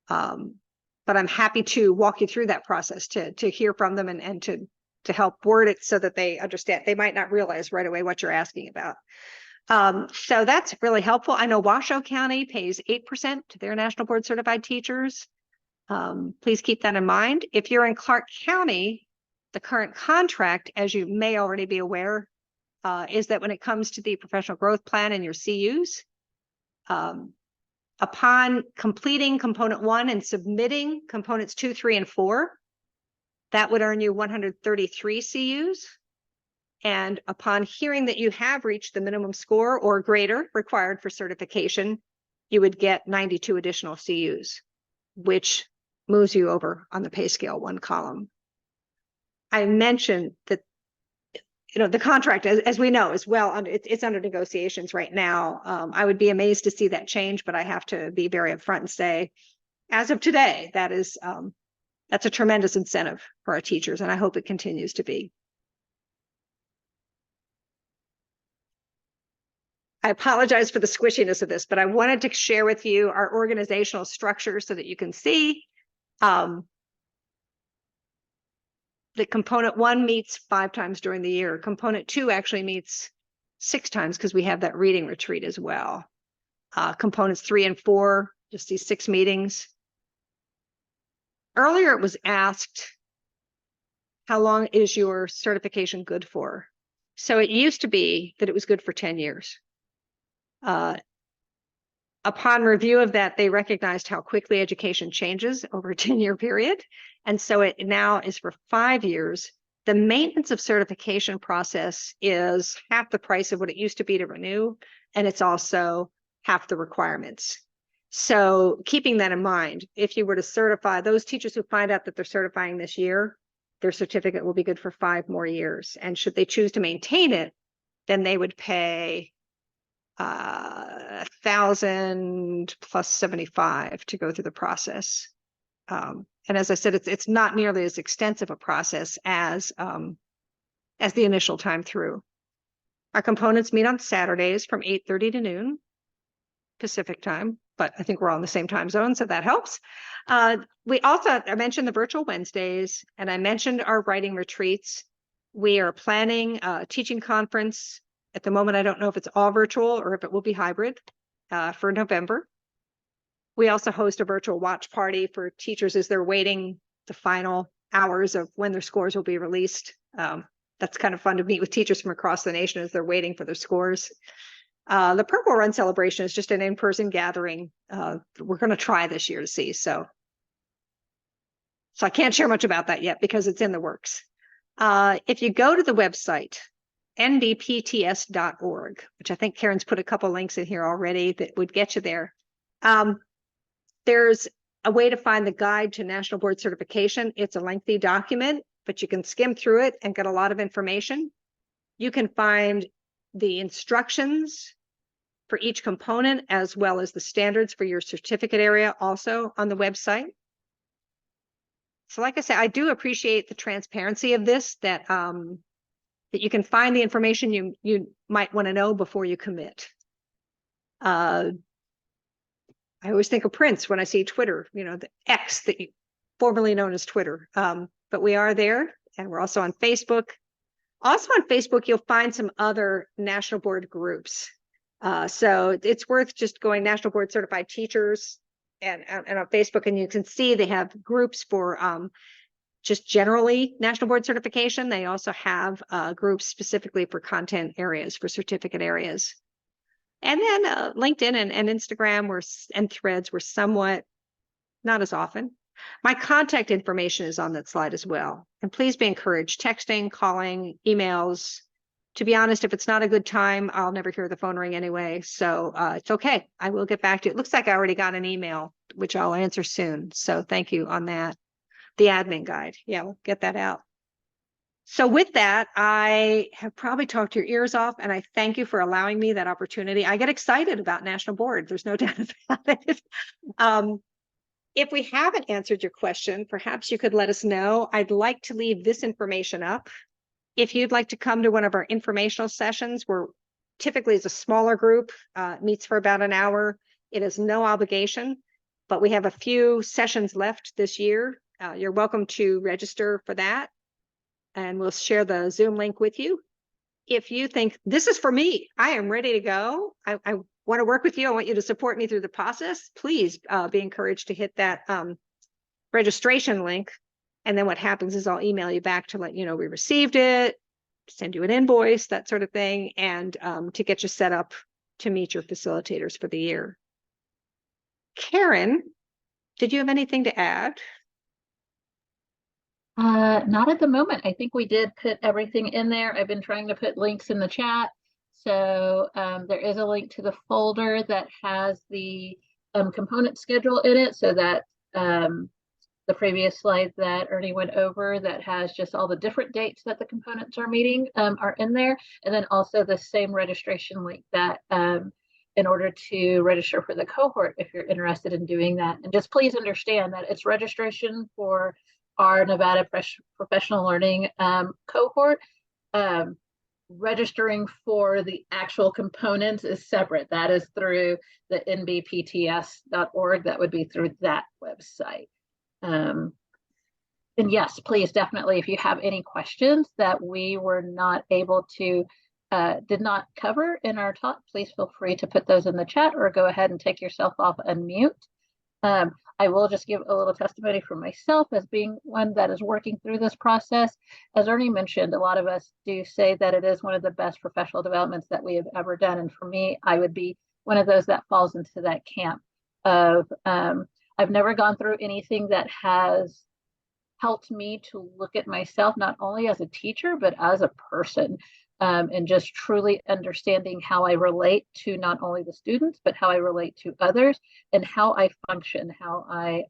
But I'm happy to walk you through that process to hear from them and to help word it so that they understand. They might not realize right away what you're asking about. So that's really helpful. I know Washoe County pays 8% to their National Board Certified teachers. Please keep that in mind. If you're in Clark County, the current contract, as you may already be aware, is that when it comes to the professional growth plan and your CUs, upon completing component 1 and submitting components 2, 3, and 4, that would earn you 133 CUs. And upon hearing that you have reached the minimum score or greater required for certification, you would get 92 additional CUs, which moves you over on the pay scale 1 column. I mentioned that, the contract, as we know, is it's under negotiations right now. I would be amazed to see that change, but I have to be very upfront and say, as of today, that's a tremendous incentive for our teachers, and I hope it continues to be. I apologize for the squishiness of this, but I wanted to share with you our organizational structure so that you can see that component 1 meets 5 times during the year. Component 2 actually meets 6 times because we have that reading retreat as well. Components 3 and 4, just these 6 meetings. Earlier, it was asked, how long is your certification good for? So it used to be that it was good for 10 years. Upon review of that, they recognized how quickly education changes over a 10-year period. And so it now is for 5 years. The maintenance of certification process is half the price of what it used to be to renew, and it's also half the requirements. So keeping that in mind, if you were to certify those teachers who find out that they're certifying this year, their certificate will be good for 5 more years. And should they choose to maintain it, then they would pay $1,000 plus 75 to go through the process. And as I said, it's not nearly as extensive a process as the initial time through. Our components meet on Saturdays from 8:30 to noon Pacific time, but I think we're all in the same time zone, so that helps. I mentioned the virtual Wednesdays, and I mentioned our writing retreats. We are planning a teaching conference. At the moment, I don't know if it's all virtual or if it will be hybrid for November. We also host a virtual watch party for teachers as they're waiting the final hours of when their scores will be released. That's kind of fun to meet with teachers from across the nation as they're waiting for their scores. The Purple Run celebration is just an in-person gathering. We're going to try this year to see. So I can't share much about that yet because it's in the works. If you go to the website, nbpts.org, which I think Karen's put a couple links in here already that would get you there. There's a way to find the guide to National Board Certification. It's a lengthy document, but you can skim through it and get a lot of information. You can find the instructions for each component, as well as the standards for your certificate area also on the website. So like I said, I do appreciate the transparency of this, that you can find the information you might want to know before you commit. I always think of Prince when I see Twitter, the X formerly known as Twitter. But we are there, and we're also on Facebook. Also on Facebook, you'll find some other National Board groups. So it's worth just going National Board Certified Teachers and on Facebook, and you can see they have groups for just generally National Board Certification. They also have groups specifically for content areas, for certificate areas. And then LinkedIn and Instagram and Threads were somewhat, not as often. My contact information is on that slide as well. And please be encouraged, texting, calling, emails. To be honest, if it's not a good time, I'll never hear the phone ring anyway. So it's okay. I will get back to you. It looks like I already got an email, which I'll answer soon. So thank you on that. The admin guide. Yeah, we'll get that out. So with that, I have probably talked your ears off, and I thank you for allowing me that opportunity. I get excited about National Board. There's no doubt about it. If we haven't answered your question, perhaps you could let us know. I'd like to leave this information up. If you'd like to come to one of our informational sessions, where typically it's a smaller group, meets for about an hour. It is no obligation, but we have a few sessions left this year. You're welcome to register for that, and we'll share the Zoom link with you. If you think this is for me, I am ready to go, I want to work with you, I want you to support me through the process, please be encouraged to hit that registration link. And then what happens is I'll email you back to let you know we received it, send you an invoice, that sort of thing, and to get you set up to meet your facilitators for the year. Karen, did you have anything to add? Not at the moment. I think we did put everything in there. I've been trying to put links in the chat. So there is a link to the folder that has the component schedule in it, so that the previous slide that Ernie went over that has just all the different dates that the components are meeting are in there. And then also the same registration link that in order to register for the cohort, if you're interested in doing that. And just please understand that it's registration for our Nevada Professional Learning cohort. Registering for the actual components is separate. That is through the nbpts.org. That would be through that website. And yes, please, definitely, if you have any questions that we were not able to, did not cover in our talk, please feel free to put those in the chat or go ahead and take yourself off unmute. I will just give a little testimony for myself as being one that is working through this process. As Ernie mentioned, a lot of us do say that it is one of the best professional developments that we have ever done. And for me, I would be one of those that falls into that camp of, I've never gone through anything that has helped me to look at myself, not only as a teacher, but as a person. And just truly understanding how I relate to not only the students, but how I relate to others, and how I function, how I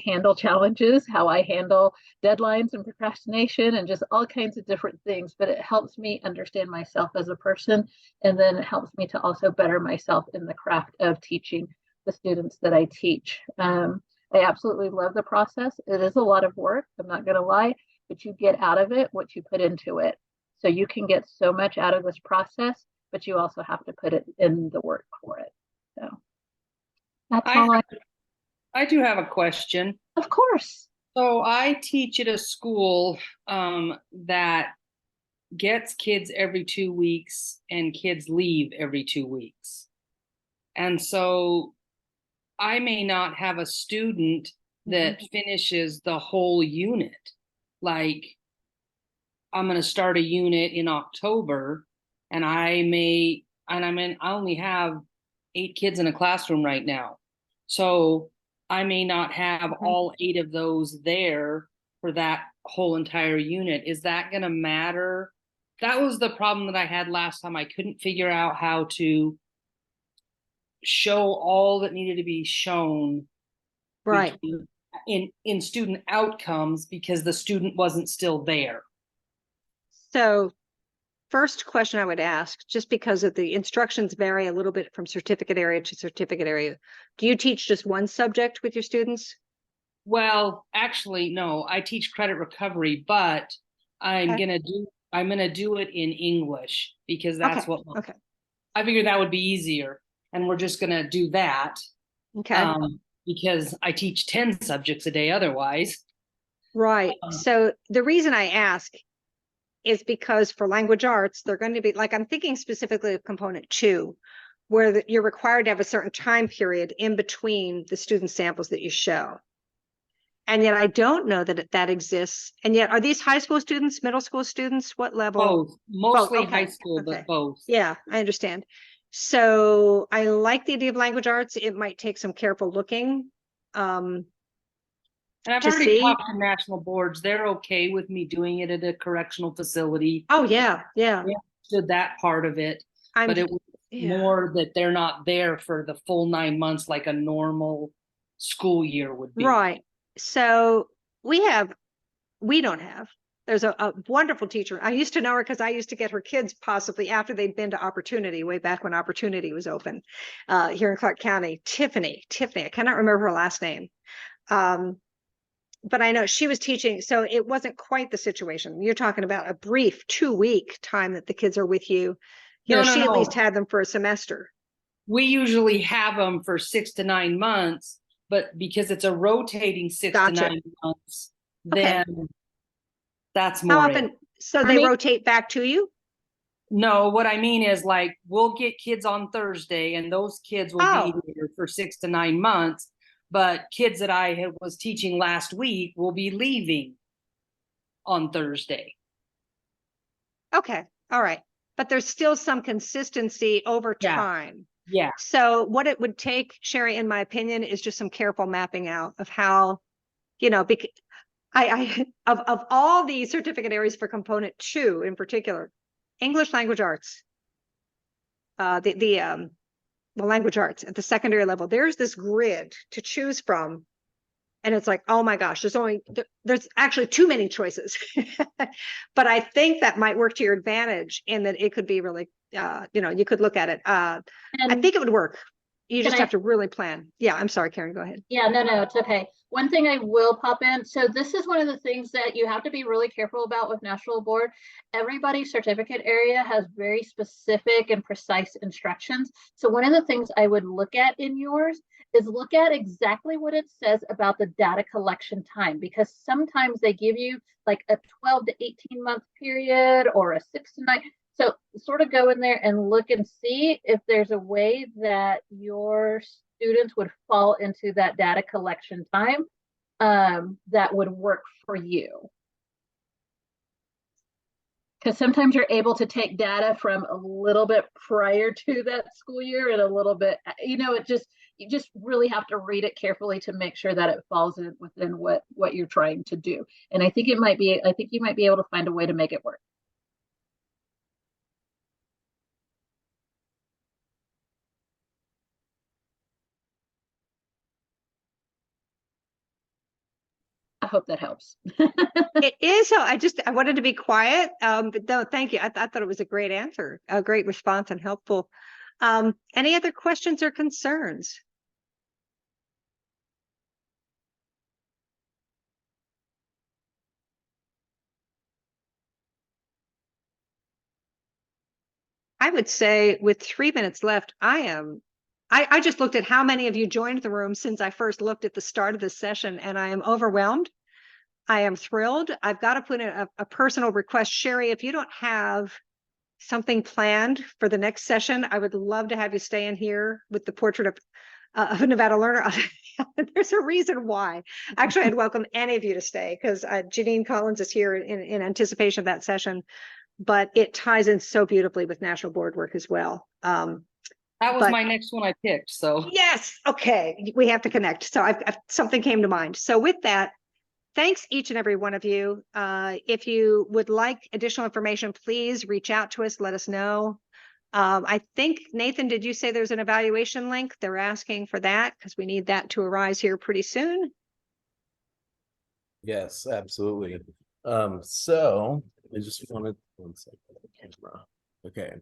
handle challenges, how I handle deadlines and procrastination, and just all kinds of different things. But it helps me understand myself as a person, and then it helps me to also better myself in the craft of teaching the students that I teach. I absolutely love the process. It is a lot of work, I'm not going to lie, but you get out of it what you put into it. So you can get so much out of this process, but you also have to put it in the work for it. So that's all I do have a question. Of course. So I teach at a school that gets kids every 2 weeks, and kids leave every 2 weeks. And so I may not have a student that finishes the whole unit. Like, I'm going to start a unit in October, and I only have 8 kids in a classroom right now. So I may not have all 8 of those there for that whole entire unit. Is that going to matter? That was the problem that I had last time. I couldn't figure out how to show all that needed to be shown Right. in student outcomes because the student wasn't still there. So first question I would ask, just because of the instructions vary a little bit from certificate area to certificate area, do you teach just one subject with your students? Well, actually, no, I teach credit recovery, but I'm Okay. gonna do it in English because that's what Okay. I figured that would be easier. And we're just gonna do that. Okay. Because I teach 10 subjects a day otherwise. Right. So the reason I ask is because for language arts, they're going to be like, I'm thinking specifically of component 2, where you're required to have a certain time period in between the student samples that you show. And yet I don't know that that exists. And yet, are these high school students, middle school students? What level? Both, mostly Okay. high school, Okay. but both. Yeah, I understand. So I like the idea of language arts. It might take some careful looking. And I've To already see. talked to national boards. They're okay with me doing it at a correctional facility. Oh, yeah, yeah. They understood that part of it, but it was more that they're not there for the full 9 months like a normal school year would be. Right. So there's a wonderful teacher. I used to know her because I used to get her kids possibly after they'd been to Opportunity way back when Opportunity was open here in Clark County. Tiffany, I cannot remember her last name. But I know she was teaching, so it wasn't quite the situation. You're talking about a brief 2-week time that the kids are with you. She at least had them for a semester. We usually have them for 6 to 9 months, but because it's a rotating 6 to 9 months, then that's more. How often? So they rotate back to you? No, what I mean is like we'll get kids on Thursday and those kids will be here for 6 to 9 months. But kids that I was teaching last week will be leaving on Thursday. Okay. All right. But there's still some consistency over time. Yeah. So what it would take, Sherry, in my opinion, is just some careful mapping out of how, because of all the certificate areas for component 2 in particular, English language arts, the language arts at the secondary level, there's this grid to choose from. And it's like, oh my gosh, there's actually too many choices. But I think that might work to your advantage in that it could be really, you could look at it. I think it would work. You just have to really plan. Yeah, I'm sorry, Karen, go ahead. Yeah, no, it's okay. One thing I will pop in. So this is one of the things that you have to be really careful about with National Board. Everybody's certificate area has very specific and precise instructions. So one of the things I would look at in yours is look at exactly what it says about the data collection time, because sometimes they give you like a 12 to 18 month period or a 6 to 9. So sort of go in there and look and see if there's a way that your students would fall into that data collection time that would work for you. Because sometimes you're able to take data from a little bit prior to that school year and a little bit, you just really have to read it carefully to make sure that it falls within what you're trying to do. And I think you might be able to find a way to make it work. I hope that helps. It is. So I wanted to be quiet. But no, thank you. I thought it was a great answer, a great response and helpful. Any other questions or concerns? I would say with 3 minutes left, I just looked at how many of you joined the room since I first looked at the start of the session, and I am overwhelmed. I am thrilled. I've got to put in a personal request. Sherry, if you don't have something planned for the next session, I would love to have you stay in here with the portrait of a Nevada learner. There's a reason why. Actually, I'd welcome any of you to stay because Janine Collins is here in anticipation of that session. but it ties in so beautifully with national board work as well. That was But- my next one I picked, so. Yes, okay, we have to connect. So something came to mind. So with that, thanks each and every one of you. If you would like additional information, please reach out to us, let us know. I think, Nathan, did you say there's an evaluation link? They're asking for that because we need that to arise here pretty soon. Yes, absolutely. So I just wanted one second, camera. Okay.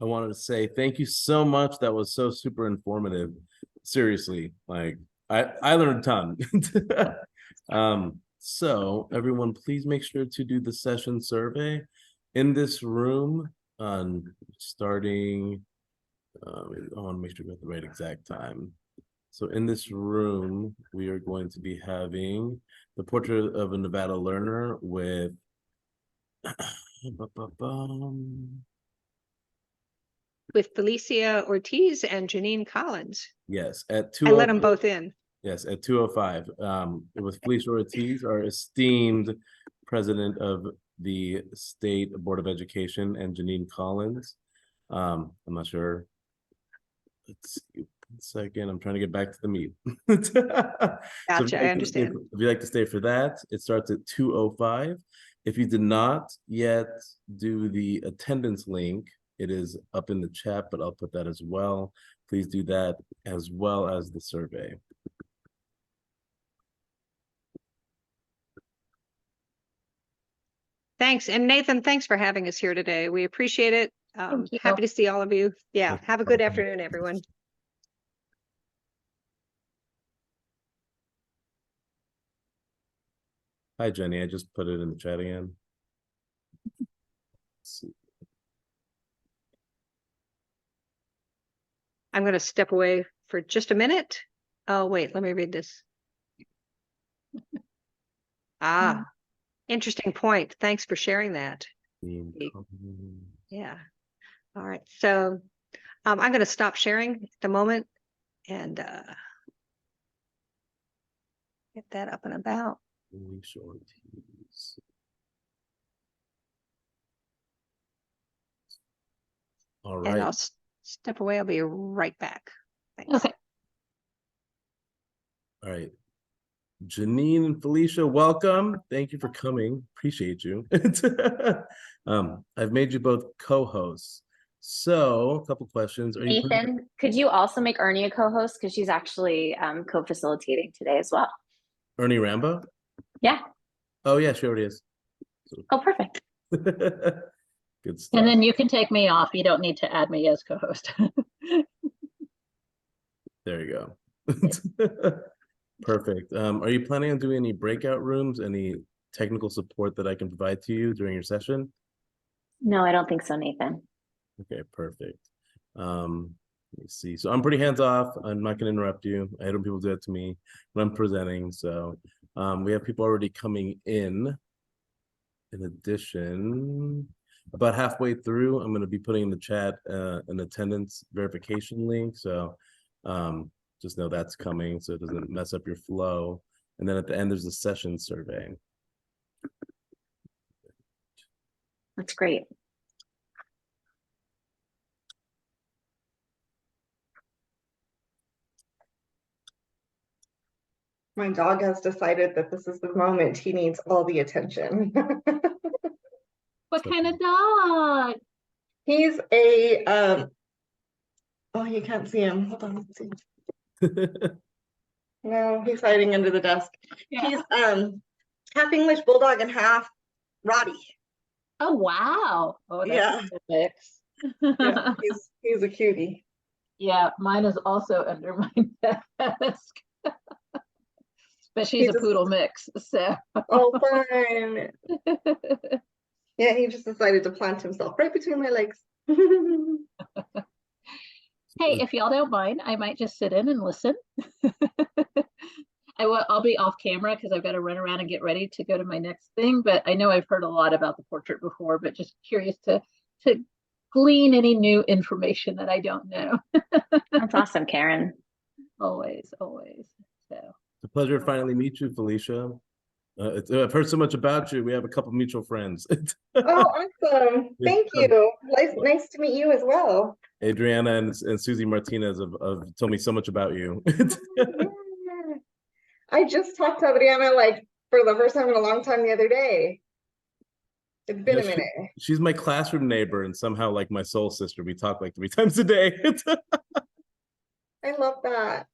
I wanted to say thank you so much. That was so super informative. Seriously, like I learned a ton. So everyone, please make sure to do the session survey in this room on starting. I want to make sure we have the right exact time. So in this room, we are going to be having the portrait of a Nevada learner with With Felicia Ortiz and Janine Collins. yes, at I let 2:05. them both in. Yes, at 2:05. With Felicia Ortiz, our esteemed president of the State Board of Education, and Janine Collins. I'm not sure. Let's see. 1 second. I'm trying to get back to the meet. Gotcha, I understand. If you'd like to stay for that, it starts at 2:05. If you did not yet do the attendance link, it is up in the chat, but I'll put that as well. Please do that as well as the survey. Thanks. And Nathan, thanks for having us here today. We appreciate it. Thank you. Happy to see all of you. Yeah, Thank you. have a good afternoon, everyone. Hi, Jenny. I just put it in the chat again. Let's see. I'm going to step away for just a minute. Oh, wait, let me read this. Ah, interesting point. Thanks for sharing that. Yeah. All right. So I'm going to stop sharing at the moment and get that up and about. Felicia Ortiz. All And I'll right. step away. I'll be right back. Thanks. Okay. All right. Janine and Felicia, welcome. Thank you for coming. Appreciate you. I've made you both co-hosts. So a couple questions. Are you Nathan, could you also make Ernie a co-host? Because she's actually co-facilitating today as well. Ernie Rambo? Yeah. Oh yeah, she already is. Oh, perfect. Good stuff. And then you can take me off. You don't need to add me as co-host. There you go. Perfect. Are you planning on doing any breakout rooms, any technical support that I can provide to you during your session? No, I don't think so, Nathan. Okay, perfect. Let me see. So I'm pretty hands off. I'm not going to interrupt you. I hate when people do that to me when I'm presenting. So we have people already coming in. In addition, about halfway through, I'm going to be putting in the chat an attendance verification link. So just know that's coming so it doesn't mess up your flow. And then at the end, there's a session survey. That's great. My dog has decided that this is the moment he needs all the attention. What kind of dog? He's a oh, you can't see him. Hold on, let's see. No, he's hiding under the desk. Yeah. He's half English bulldog and half Rottie. Oh, wow. Oh, that's Yeah. a good mix. Yeah, he's a cutie. Yeah, mine is also under my desk. But she's a just- poodle mix, so. Oh, fine. Yeah, he just decided to plant himself right between my legs. Hey, if y'all don't mind, I might just sit in and listen. I'll be off camera because I've got to run around and get ready to go to my next thing. But I know I've heard a lot about the portrait before, but just curious to glean any new information that I don't know. That's awesome, Karen. Always, always. So It's a pleasure to finally meet you, Felicia. I've heard so much about you. We have a couple mutual friends. Oh, awesome. Thank you. Nice to meet you as well. Adriana and Susie Martinez have told me so much about you. Yeah. I just talked to Adriana like for the first time in a long time the other day. It's been a minute. She's my classroom neighbor and somehow like my soul sister. We talk like 3 times a day. I love that.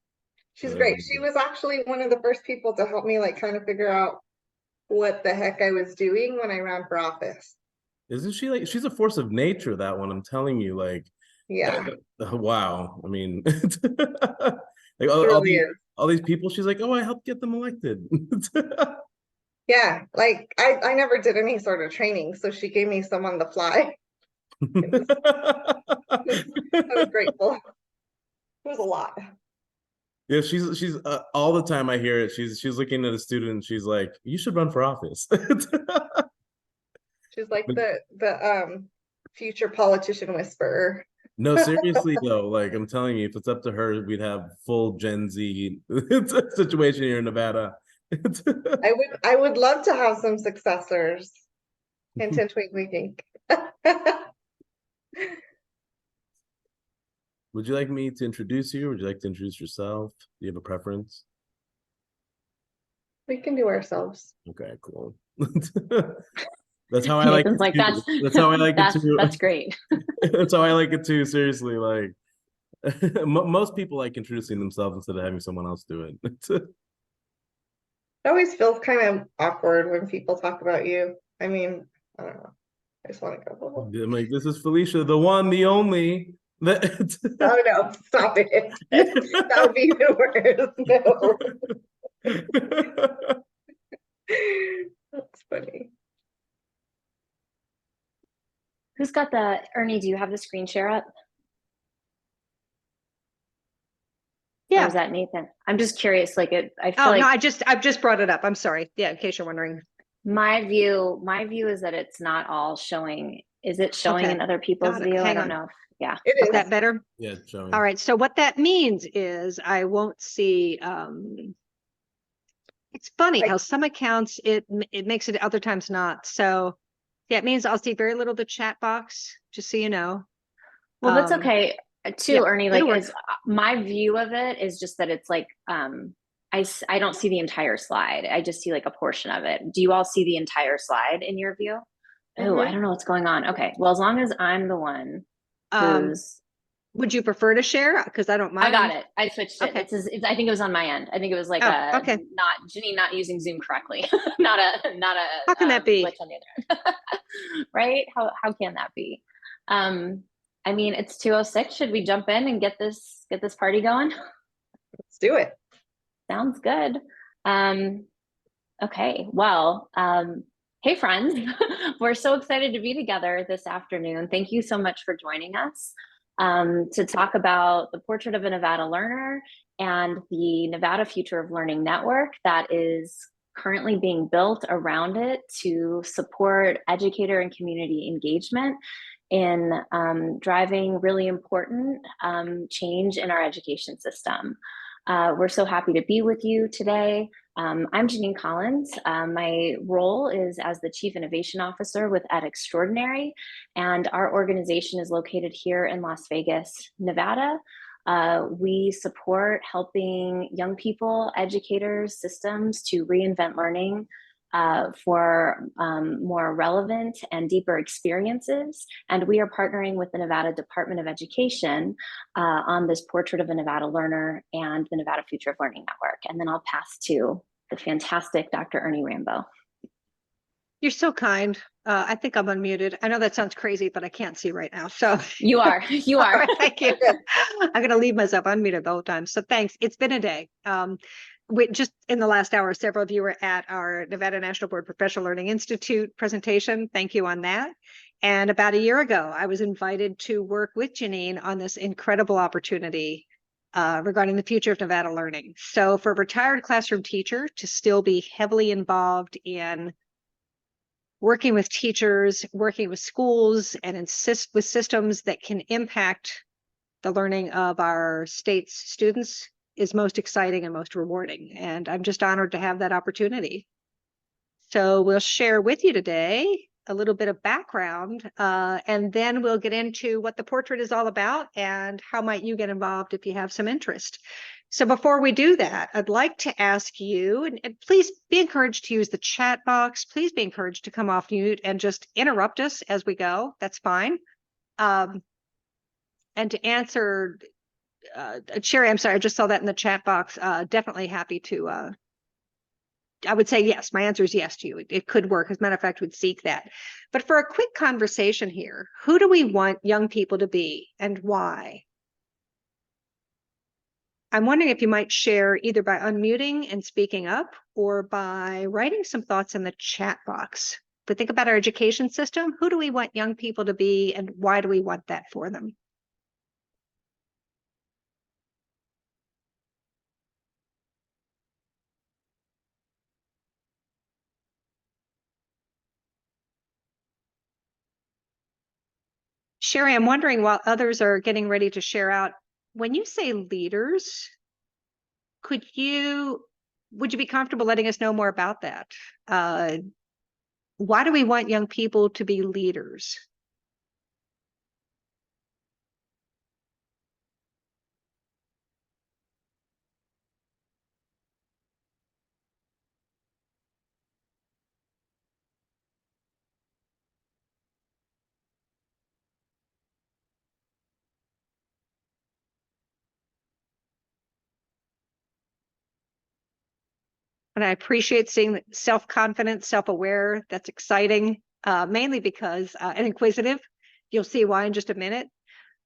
She's great. She was actually one of the first people to help me like kind of figure out what the heck I was doing when I ran for office. Isn't she like, she's a force of nature, that one, I'm telling you, like, Yeah, wow. I mean, it like really is. all these people, she's like, oh, I helped get them elected. Yeah, like I never did any sort of training, so she gave me some on the fly. I was grateful. It was a lot. Yeah, she's all the time I hear it. She's looking at a student and she's like, you should run for office. She's like the future politician whisperer. No, seriously though, like I'm telling you, if it's up to her, we'd have full Gen Z situation here in Nevada. I would love to have some successors. Hint, hint, wink, wink, wink. Would you like me to introduce you? Or would you like to introduce yourself? Do you have a preference? We can do ourselves. Okay, cool. That's how I like it. Nathan's like, That's how I like it too. That's great. That's how I like it too. Seriously, like most people like introducing themselves instead of having someone else do it. It always feels kind of awkward when people talk about you. I mean, I don't know. I just want to go. I'm like, this is Felicia, the one, the only. Oh no, stop it. That would be even worse. No. That's funny. Who's got the, Ernie, do you have the screen share up? Yeah. Or is that Nathan? I'm just curious, like I feel Oh, like no, I've just brought it up. I'm sorry. Yeah, in case you're wondering. my view is that it's not all showing. Is it showing Okay. in other people's Got it. view? I Hang don't on. know. Yeah. It Is is. that better? Yeah, showing. All right. So what that means is I won't see, it's funny how some accounts, it makes it other times not. So yeah, it means I'll see very little of the chat box, just so you know. Well, that's okay too, yeah, Ernie. Like, it'll work. is my view of it is just that it's like I don't see the entire slide. I just see like a portion of it. Do you all see the entire slide in your view? Oh, I don't know what's going on. Okay, well, as long as I'm the one who's. Would you prefer to share? Because I don't mind. I got it. I switched it. Okay. It's I think it was on my end. I think it was like okay. Janine not using Zoom correctly. not a How can that be? glitch on the other end. Right? How can that be? I mean, it's 2:06. Should we jump in and get this party going? Let's do it. Sounds good. Okay. Well, hey friends, we're so excited to be together this afternoon. Thank you so much for joining us to talk about the Portrait of a Nevada Learner and the Nevada Future of Learning Network that is currently being built around it to support educator and community engagement in driving really important change in our education system. We're so happy to be with you today. I'm Janine Collins. My role is as the Chief Innovation Officer with Ed Extraordinary, and our organization is located here in Las Vegas, Nevada. We support helping young people, educators, systems to reinvent learning for more relevant and deeper experiences. And we are partnering with the Nevada Department of Education on this Portrait of a Nevada Learner and the Nevada Future of Learning Network. And then I'll pass to the fantastic Dr. Ernie Rambo. You're so kind. I think I'm unmuted. I know that sounds crazy, but I can't see right now. So you are. All right, thank you. I'm going to leave myself unmuted the whole time. So thanks. It's been a day. We just in the last hour, several of you were at our Nevada National Board Professional Learning Institute presentation. Thank you on that. And about a year ago, I was invited to work with Janine on this incredible opportunity regarding the future of Nevada learning. So for a retired classroom teacher to still be heavily involved in working with teachers, working with schools, and insist with systems that can impact the learning of our state's students is most exciting and most rewarding. And I'm just honored to have that opportunity. So we'll share with you today a little bit of background, and then we'll get into what the portrait is all about and how might you get involved if you have some interest. So before we do that, I'd like to ask you, and please be encouraged to use the chat box. Please be encouraged to come off mute and just interrupt us as we go. That's fine. And to answer, Sherry, I'm sorry, I just saw that in the chat box. Definitely happy to, I would say yes. My answer is yes to you. It could work. As a matter of fact, we'd seek that. But for a quick conversation here, who do we want young people to be and why? I'm wondering if you might share either by unmuting and speaking up or by writing some thoughts in the chat box. If we think about our education system, who do we want young people to be and why do we want that for them? Sherry, I'm wondering while others are getting ready to share out, when you say leaders, would you be comfortable letting us know more about that? Why do we want young people to be leaders? And I appreciate seeing self-confident, self-aware. That's exciting, mainly because, and inquisitive. You'll see why in just a minute.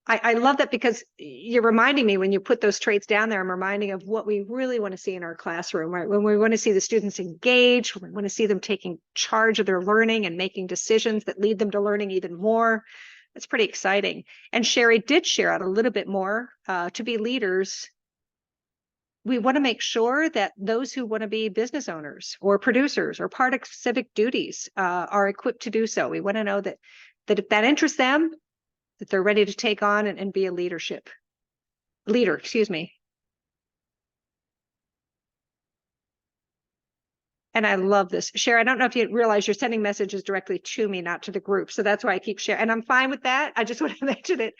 I love that because you're reminding me when you put those traits down there, I'm reminding of what we really want to see in our classroom, right? When we want to see the students engage, when we want to see them taking charge of their learning and making decisions that lead them to learning even more. That's pretty exciting. And Sherry did share out a little bit more. To be leaders, we want to make sure that those who want to be business owners or producers or part of civic duties are equipped to do so. We want to know that if that interests them, that they're ready to take on and be a leader, excuse me. And I love this. Sherry, I don't know if you realize you're sending messages directly to me, not to the group. So that's why I keep sharing. And I'm fine with that. I just want to mention it.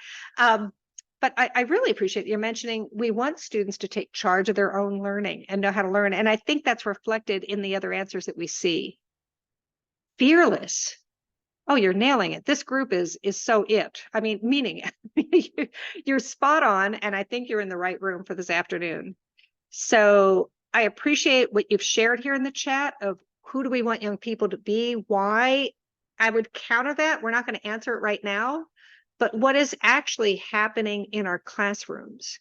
But I really appreciate you mentioning we want students to take charge of their own learning and know how to learn. And I think that's reflected in the other answers that we see. Fearless. Oh, you're nailing it. This group is so it. I mean, meaning it. You're spot on. And I think you're in the right room for this afternoon. So I appreciate what you've shared here in the chat of who do we want young people to be? Why? I would counter that. We're not going to answer it right now. But what is actually happening in our classrooms?